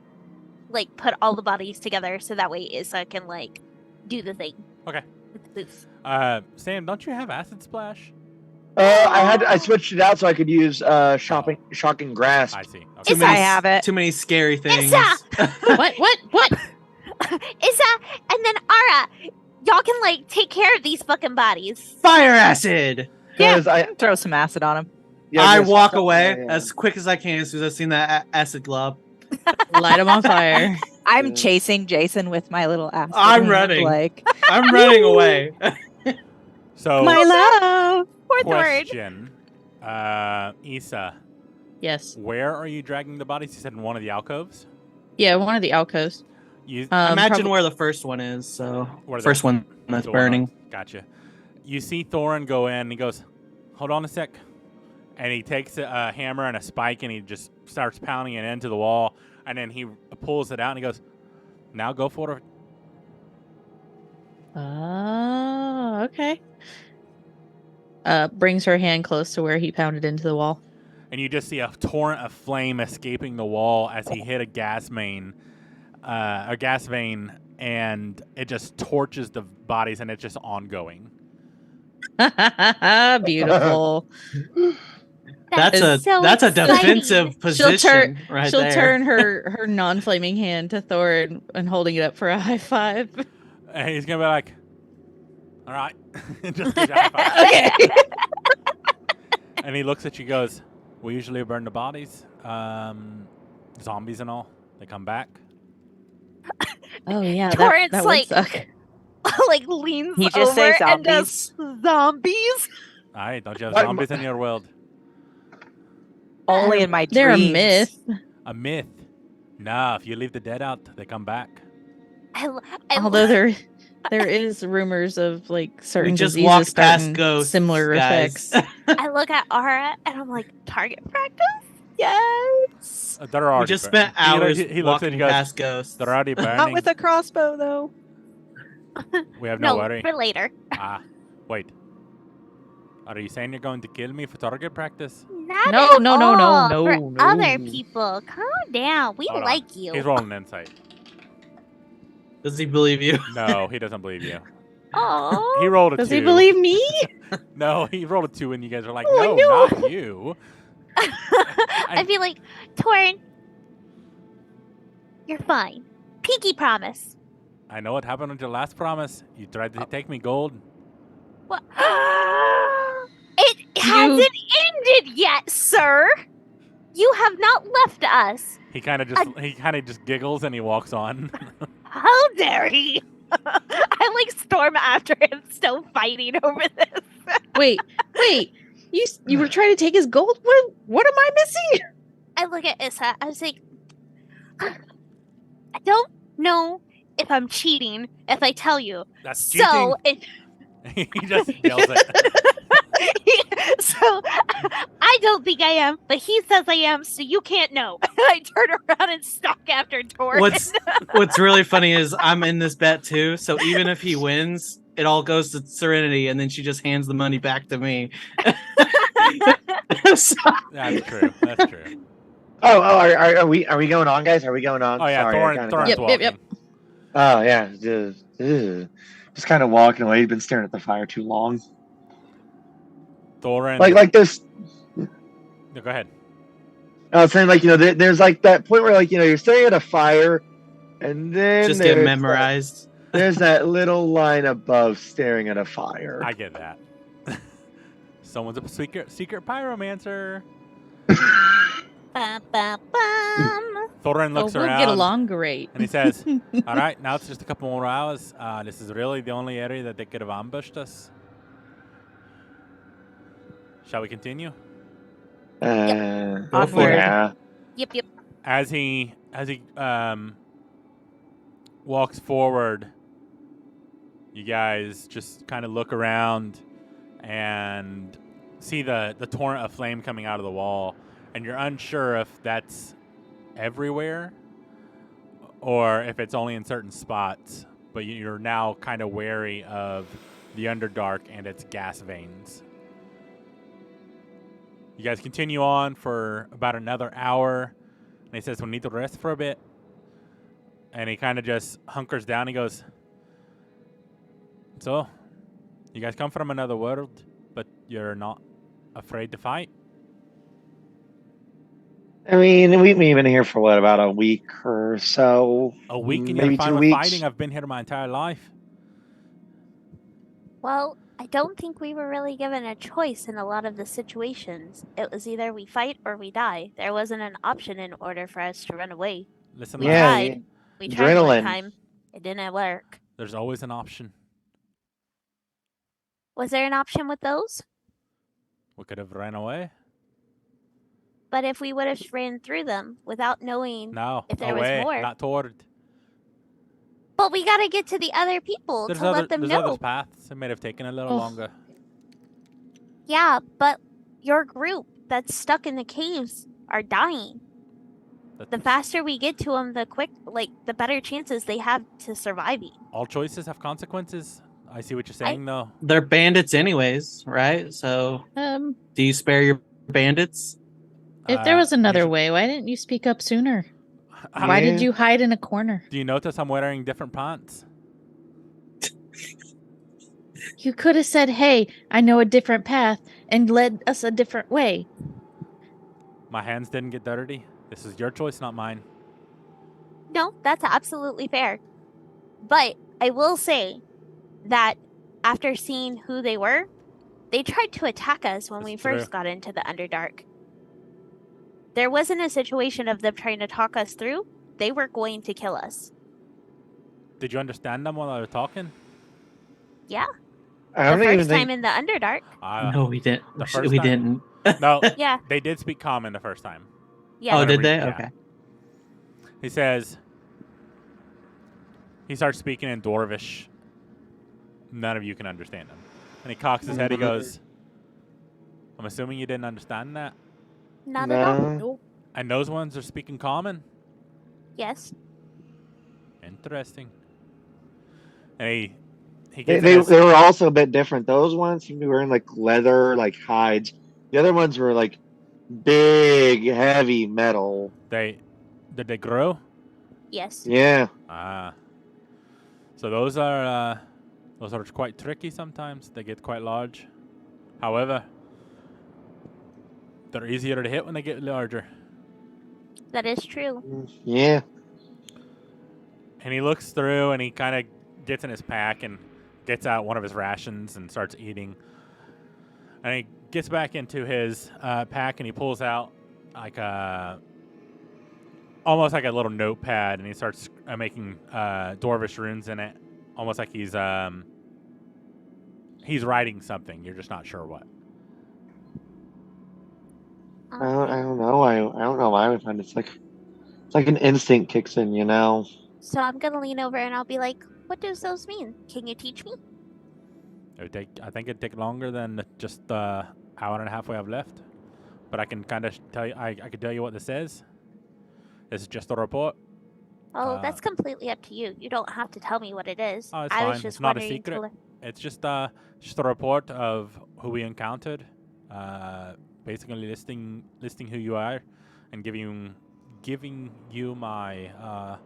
like, put all the bodies together so that way Issa can like do the thing. Okay. With the boots. Sam, don't you have acid splash? I switched it out so I could use shocking grasp. I see. It's Okay. a- I have it. Too many scary things. Issa! What? Issa and then Ara, y'all can like take care of these fucking bodies. Fire acid. Yeah. 'Cause I Throw some acid on him. I guess- walk away yeah. as quick as I can as soon as I've seen that acid glob. Light them on fire. I'm Yeah. chasing Jason with my little acid. I'm hand, running. Like, I'm running away. So my love. Poor Thorin. question, Issa, Yes. where are you dragging the bodies? You said in one of the alcoves. Yeah, one of the alcoves. You Imagine prob- where the first one is. So Where the- first one that's the one on- burning. Gotcha. You see Thorin go in. And he goes, "Hold on a sec," and he takes a hammer and a spike and he just starts pounding it into the wall. And then he pulls it out and he goes, "Now go for it." Oh, okay. Brings her hand close to where he pounded into the wall. And you just see a torrent of flame escaping the wall as he hit a gas vein, and it just torches the bodies, and it's just ongoing. Beautiful. That's That's so a exciting. defensive position right she'll there. turn her non-flaming hand to Thor and holding it up for a high five. And he's gonna be like, "All right," and just gives you a high five. Okay. And he looks at you, goes, "We usually burn the bodies, zombies and all. They come back." Oh yeah, Torrance, that would suck. like leans He just say over and does zombies. All right, don't you have What- zombies in your world? Only in my They're dreams. a myth. A myth. No, if you leave the dead out, they come back. I Although there is rumors of like We certain can just diseases walk past starting ghosts, similar guys. effects. I look at Ara and I'm like, target practice? Yes. They're already We just burnt. spent hours He looks at walking you, goes, past ghosts. "They're already burning. Not with a crossbow, though. We have no No, worry." for later. Ah, wait. Are you saying you're going to kill me for target practice? Not No, at no, no, no, all. no, For no. other people, calm down. We Hold on. like you. He's rolling insight. Does he believe you? No, he doesn't believe you. Oh, He rolled a Does 2. he believe me? No, he rolled a 2, and you guys are like, Oh, no, no. not you. I feel like Torn, you're fine. Pinky promise. I know what happened on your last promise. You tried to take me gold. What? It hasn't ended yet, sir. You have not left us. He kind of just giggles and he walks on. How dare he? I like storm after him, still fighting over this. Wait. You were trying to take his gold? What am I missing? I look at Issa. I was like, I don't know if I'm cheating if I tell you. That's cheating. So, He just yells it. so I don't think I am, but he says I am, so you can't know. I turn around and stalk after Torn. What's really funny is I'm in this bet too. So even if he wins, it all goes to Serenity, and then she just hands the money back to me. So- That's true. That's true. Are we going on, guys? Are we going on? Oh yeah, Sorry, I Thorin, kinda Thorin's Yep, walking. yep. Oh yeah, just kind of walking away. He's been staring at the fire too long. Thorin. Like this. No, go ahead. I was saying, there's like that point where you're staring at a fire, and then just get there's memorized. there's that little line above staring at a fire. I get that. Someone's a secret pyromancer. Bum, bum, bum. Thorin Oh, looks we'll around get along great. and he says, "All right, now it's just a couple more hours. This is really the only area that they could have ambushed us. Shall we continue?" Go for it. Yeah. Yep. As he walks forward, you guys just kind of look around and see the torrent of flame coming out of the wall, and you're unsure if that's everywhere or if it's only in certain spots, but you're now kind of wary of the Underdark and its gas veins. You guys continue on for about another hour, and he says, "We need to rest for a bit." And he kind of just hunkers down. He goes, "So, you guys come from another world, but you're not afraid to fight?" I mean, we've been here for what, about a week or so? A week and maybe you're fine 2 with weeks. fighting? I've been here my entire life. Well, I don't think we were really given a choice in a lot of the situations. It was either we fight or we die. There wasn't an option in order for us to run away. Listen, We lad, Yeah, tried. We tried Adrenaline. one time. It didn't work. there's always an option. Was there an option with those? We could have ran away. But if we would have ran through them without knowing, No, If there was away, more. not toward. but we gotta get to the other people There's to let them there's know. other paths. It may have taken a little Oh. longer. Yeah, but your group that's stuck in the caves are dying. The That's- faster we get to them, the better chances they have to surviving. all choices have consequences. I see what you're saying, though. They're bandits, anyways, right? So, do you spare your bandits? If there was another usually- way, why didn't you speak up sooner? Why Yeah. did you hide in a corner? Do you notice I'm wearing different pants? You could have said, "Hey, I know a different path," and led us a different way. My hands didn't get dirty. This is your choice, not mine. No, that's absolutely fair. But I will say that after seeing who they were, they tried to attack us when That's we true. first got into the Underdark. There wasn't a situation of them trying to talk us through. They were going to kill us. Did you understand them while they were talking? Yeah. I The don't even first time think. in the Underdark. No, we didn't. The first We time- didn't. No, Yeah. they did speak common the first time. Yeah. Oh, Whenever did they? yeah. Okay. He says, he starts speaking in Dwarvish. None of you can understand him. And he cocks his head. He goes, I'm assuming you didn't understand that? Not at all. No. Nope. And those ones are speaking common? Yes. Interesting. And he They, gets they, in his, they were also a bit different. Those ones seemed to be wearing like leather, like hides. The other ones were like big, heavy metal. did they grow? Yes. Yeah. Ah. So those are quite tricky sometimes. They get quite large. However, they're easier to hit when they get larger. That is true. Yeah. And he looks through and he kind of gets in his pack and gets out one of his rations and starts eating. And he gets back into his pack and he pulls out like almost like a little notepad, and he starts making Dwarvish runes in it, almost like he's writing something. You're just not sure what. I don't know. I don't know why we find it's like an instinct kicks in, you know. So I'm gonna lean over and I'll be like, "What does those mean? Can you teach me?" I think it'd take longer than just the hour and a half we have left. But I can kind of tell you. I can tell you what this is. This is just a report. Oh, that's completely up to you. You don't have to tell me what it is. Oh, it's I fine. was just It's not a wondering secret. to It's just a report of who we encountered. Basically listing who you are, and giving you my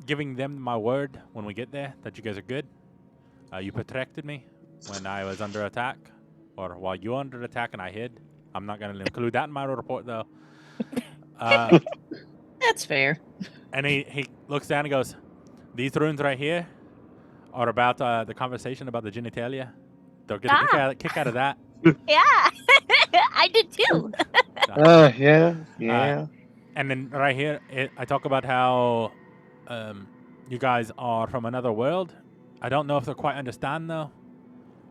giving them my word when we get there that you guys are good. You protected me when I was under attack, or while you were under attack and I hid. I'm not going to include that in my report though. That's fair. And he looks down and goes, "These runes right here are about the conversation about the genitalia. They'll get a kick out of that." Yeah, I did too. Yeah. And then right here, I talk about how you guys are from another world. I don't know if they quite understand though.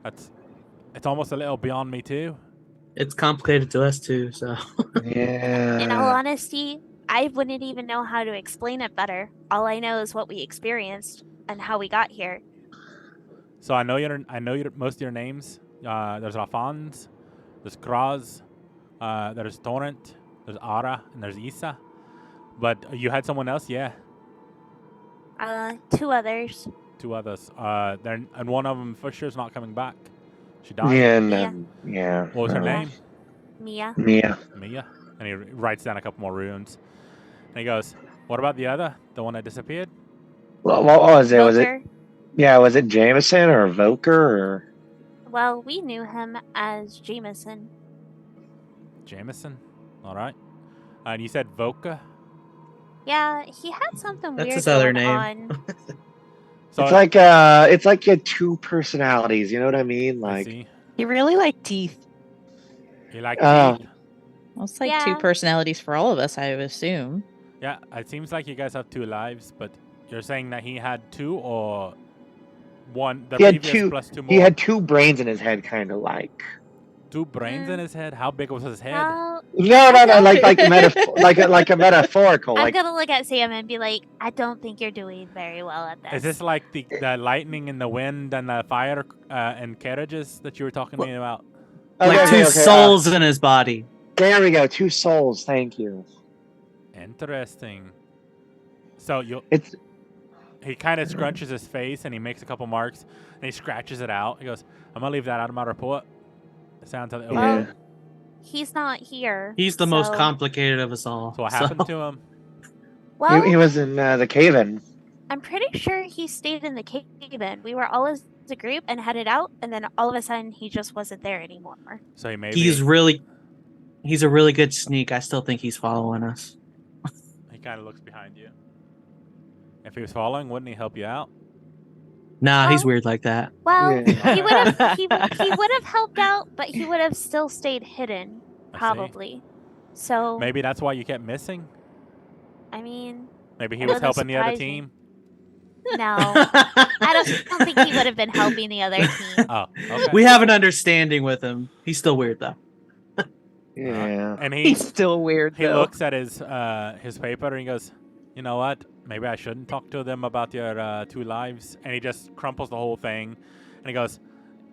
It's almost a little beyond me too. It's complicated to us too, so. Yeah. In all honesty, I wouldn't even know how to explain it better. All I know is what we experienced and how we got here. So I know your most of your names. There's Alphonse, there's Kraz, there's Torrent, there's Ara, and there's Isa. But you had someone else, yeah. 2 others. 2 others. And one of them for sure is not coming back. She died. Yeah. What was her name? Mia. Mia. Mia. And he writes down a couple more runes. And he goes, "What about the other? The one that disappeared?" What was it? Was it? Voker. Yeah. Was it Jameson or Voker or? Well, we knew him as Jameson. Jameson. All right. And you said Voka. Yeah, he had something That's weird his other going name. on. So It's like you had 2 personalities. You know what I mean? I Like. see. He really liked teeth. You like Oh. teeth? Well, it's like Yeah. 2 personalities for all of us, I would assume. Yeah. It seems like you guys have 2 lives, but you're saying that he had 2 or one? The He had previous 2. plus 2 more. He had 2 brains in his head, kind of like. 2 brains in his head. How big was his head? Well, No, like a metaphorical. I'm Like gonna look at Sam and be like, "I don't think you're doing very well at this." Is this like the lightning and the wind and the fire and carriages that you were talking to me about? Like 2 souls in his body. There we go. 2 souls. Thank you. Interesting. So It's he kind of scrunches his face and he makes a couple marks and he scratches it out. He goes, "I'm gonna leave that out of my report." It sounds a little Well, weird. he's not here. He's the most so- complicated of us all. So what happened to him? Well, he was in the Caverns. I'm pretty sure he stayed in the cave-in. We were always a group and headed out, and then all of a sudden he just wasn't there anymore. So he maybe He's a really good sneak. I still think he's following us. he kind of looks behind you. If he was following, wouldn't he help you out? Nah, he's Well- weird like that. Well, Yeah. he would have he would have helped out, but he would have still stayed hidden, I see. probably. So Maybe that's why you kept missing. I mean, Maybe he It was doesn't helping the other surprise me. team. no, I don't think he would have been helping the other team. Oh, okay. We have an understanding with him. He's still weird though. Yeah. And he He's still weird. he though. looks at his paper and he goes, "You know what? Maybe I shouldn't talk to them about your 2 lives." And he just crumples the whole thing, and he goes,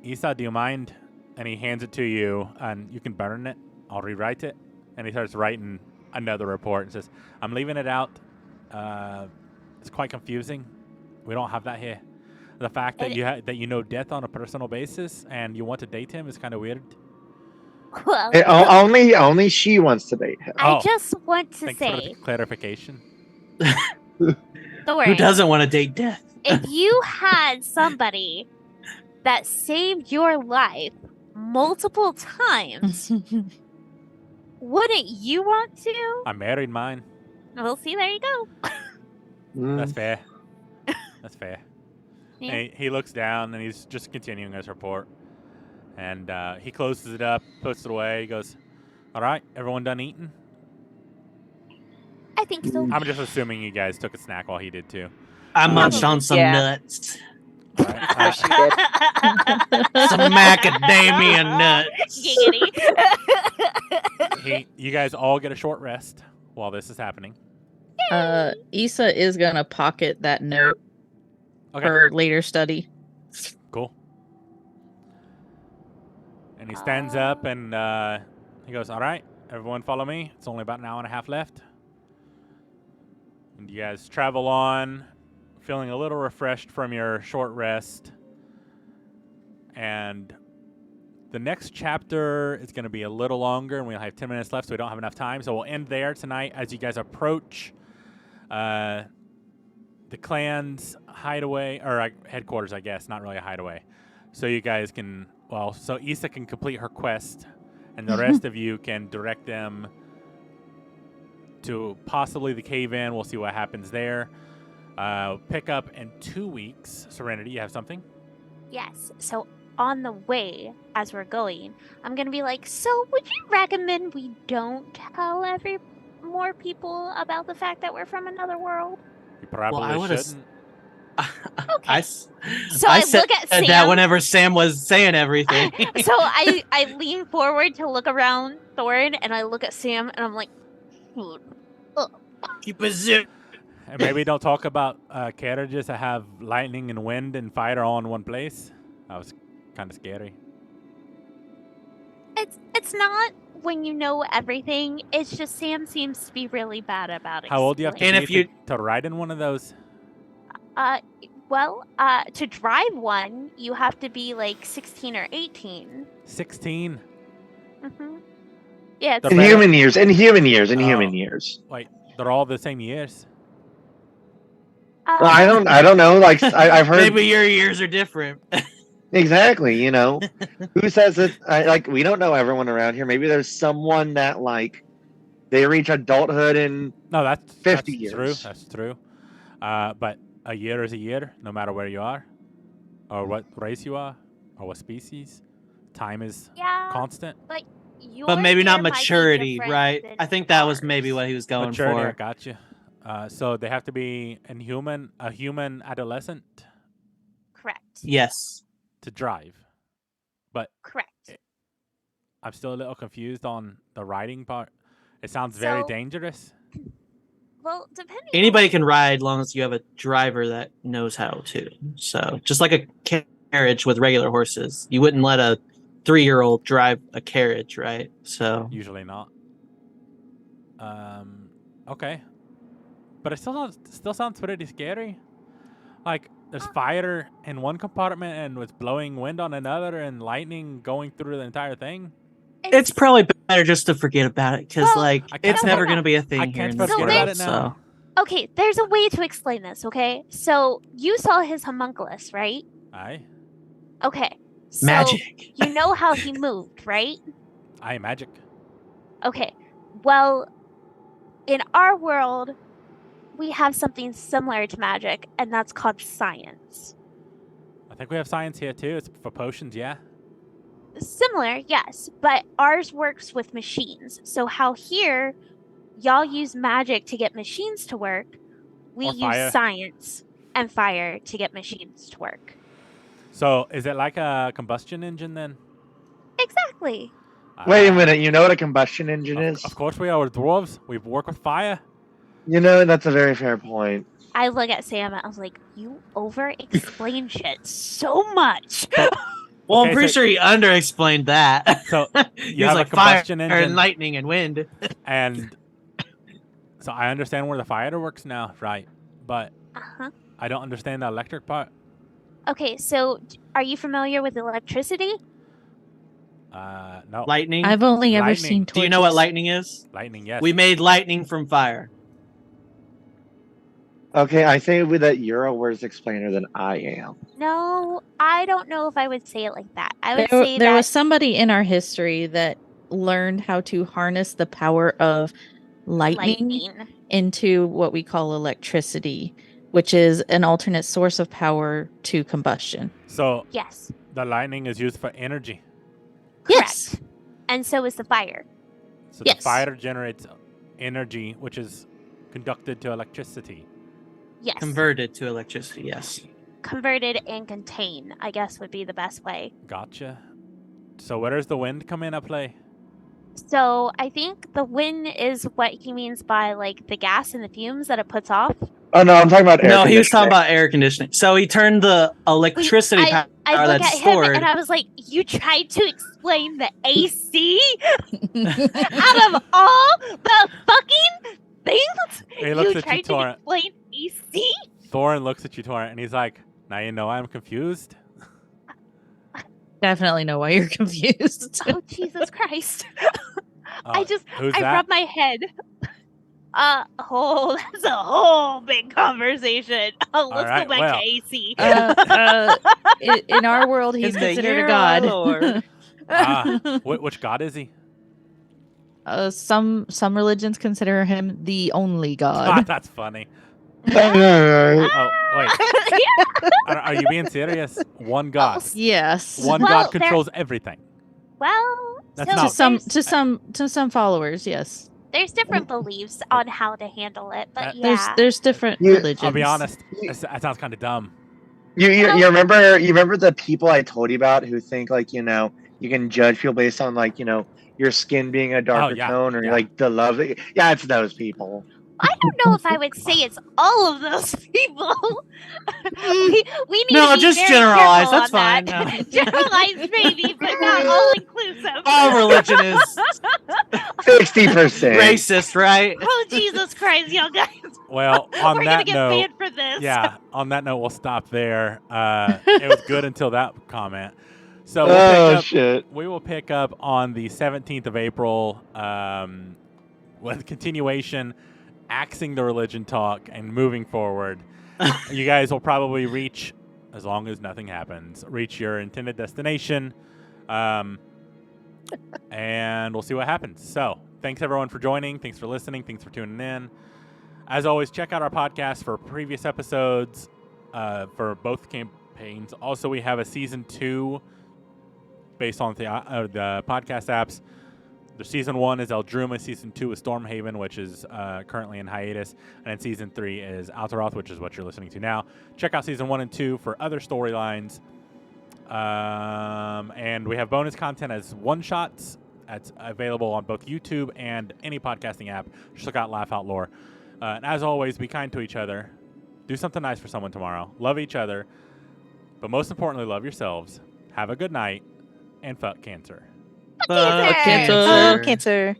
"Isa, do you mind?" And he hands it to you, and you can burn it. I'll rewrite it. And he starts writing another report and says, "I'm leaving it out. It's quite confusing. We don't have that here. The fact that And- that you know Death on a personal basis and you want to date him is kind of weird." Well, Only she wants to date him. I Oh. just want to Thanks for the say, clarification. Thorin, Who doesn't want to date death? if you had somebody that saved your life multiple times, wouldn't you want to? I married mine. Well, see, there you go. That's Mm. fair. That's fair. Yeah. And he looks down and he's just continuing his report. And he closes it up, puts it away. He goes, "All right, everyone done eating?" I think so. I'm just assuming you guys took a snack while he did too. I munched on some Yeah. nuts. All right? She did. Some macadamia nuts. Giggity. You guys all get a short rest while this is happening. Issa is gonna pocket that note Okay, for later study. cool. And he stands up and he goes, "All right, everyone follow me. It's only about an hour and a half left." And you guys travel on, feeling a little refreshed from your short rest. And the next chapter is going to be a little longer, and we'll have 10 minutes left, so we don't have enough time. So we'll end there tonight as you guys approach the clan's hideaway, or headquarters, I guess. Not really a hideaway. So you guys can, so Issa can complete her quest, and the rest of you can direct them to possibly the cave-in. We'll see what happens there. Pick up in 2 weeks. Serenity, you have something? Yes. So on the way, as we're going, I'm gonna be like, so would you recommend we don't tell more people about the fact that we're from another world? You probably I would've shouldn't. I So I said look at Sam. that whenever Sam was saying everything. So I lean forward to look around Thorin, and I look at Sam, and I'm like, Keep a zip. And maybe don't talk about carriages that have lightning and wind and fire all in one place. That was kind of scary. it's not when you know everything. It's just Sam seems to be really bad about it. How old do you have to And be if you- to ride in one of those? Well, to drive one, you have to be like 16 or 18. 16. Mm-hmm. Yeah, it's The In better- human years. In human years. In Oh. human years. Wait, they're all the same years. Well, I don't know. Like I've heard Maybe your years are different. exactly. You know, who says it? Like we don't know everyone around here. Maybe there's someone that like they reach adulthood in No, that's 50 that's true. years. That's true. But a year is a year, no matter where you are, or what race you are, or what species. Time is Yeah, constant. your But maybe not year might be maturity, different right? than I think that was ours. maybe what he was going Maturity, I for. got you. So they have to be a human adolescent Correct. Yes. to drive. But Correct. I'm still a little confused on the riding part. It sounds very So- dangerous. Well, depending. Anybody can ride as long as you have a driver that knows how to. So just like a carriage with regular horses, you wouldn't let a 3-year-old drive a carriage, right? So Usually not. Okay. But it still sounds pretty scary. Like there's fire in one compartment and it's blowing wind on another and lightning going through the entire thing. it's probably better just to forget about it because Well, like I can't it's never forget- going to be a I thing here can't in this forget world. about it now. So Okay, there's a way to explain this, okay? So you saw his homunculus, right? Aye. Okay. So Magic. you know how he moved, right? I am magic. Okay. Well, in our world, we have something similar to magic, and that's called science. I think we have science here too. It's for potions, yeah. Similar, yes, but ours works with machines. So how here y'all use magic to get machines to work, we Or use fire. science and fire to get machines to work. So is it like a combustion engine then? Exactly. Wait a Ah, minute. You know what a combustion engine Of, is? of course we are. We're dwarves. We work with fire. You know, that's a very fair point. I look at Sam and I was like, you over explain shit so much. Well, I'm Okay, pretty so- sure he under-explained that. So he you was have a like fire combustion and engine. lightning and wind. And so I understand where the fire works now, right? But Uh-huh. I don't understand the electric part. Okay, so are you familiar with electricity? No. Lightning. I've only ever Lightning. seen torches. Do you know what lightning is? Lightning, yes. We made lightning from fire. Okay, I think that you're a worse explainer than I am. No, I don't know if I would say it like that. I would There, say there that was somebody in our history that learned how to harness the power of lightning into what we call electricity, which is an alternate source of power to combustion. So Yes, the lightning is used for energy. Yes. correct. And so is the fire. So Yes. the fire generates energy, which is conducted to electricity. Yes. Converted to electricity, yes. Converted and contain, I guess would be the best way. Gotcha. So where does the wind come into play? So I think the wind is what he means by like the gas and the fumes that it puts off. Oh no, I'm talking about air No, he was talking conditioning. about air conditioning. So he turned the electricity I power look that's at him stored. and I was like, you tried to explain the AC out of all the fucking things? He looks You at you, tried to Torrent. explain AC? Thorin looks at you, Torrent, and he's like, now you know I'm confused. Definitely know why you're confused. Oh, Jesus Christ. Who's I that? rub my head. That's a whole big conversation. Let's right, go back well. to AC. In our world, he's In the considered year a god. of our Lord. Which god is he? Some religions consider him the only Ah, god. that's funny. Alright. Oh, wait. Are you being serious? One god. Yes. One Well, god controls everything. Well, That's so not- To some followers, yes. there's different beliefs on how to handle it, but That- yeah. There's different You- religions. I'll be honest. That sounds kind of dumb. You Well- remember the people I told you about who think like, you know, you can judge people based on like, you know, your skin being a darker yeah, tone or yeah. like the love. Yeah, it's those people. I don't know if I would say it's all of those people. we need No, to be just very generalize, careful that's on fine, that. no. Generalize maybe, but not all inclusive. All religion is 60%. racist, right? Oh Jesus Christ, y'all guys! Well, on We're gonna that get note, banned for this. yeah, on that note, we'll stop there. It was good until that comment. So Oh shit. we will pick up on the 17th of April with continuation, axing the religion talk and moving forward. You guys will probably reach, as long as nothing happens, reach your intended destination. And we'll see what happens. So thanks everyone for joining. Thanks for listening. Thanks for tuning in. As always, check out our podcast for previous episodes for both campaigns. Also, we have a season 2 based on the podcast apps. The season 1 is Eldruma. Season 2 is Stormhaven, which is currently in hiatus. And then season 3 is Alteroth, which is what you're listening to now. Check out season 1 and 2 for other storylines. And we have bonus content as one-shots. That's available on both YouTube and any podcasting app. Just look out Laugh Out Lore. And as always, be kind to each other. Do something nice for someone tomorrow. Love each other. But most importantly, love yourselves. Have a good night. And fuck cancer. Fuck Cancer. Oh, cancer.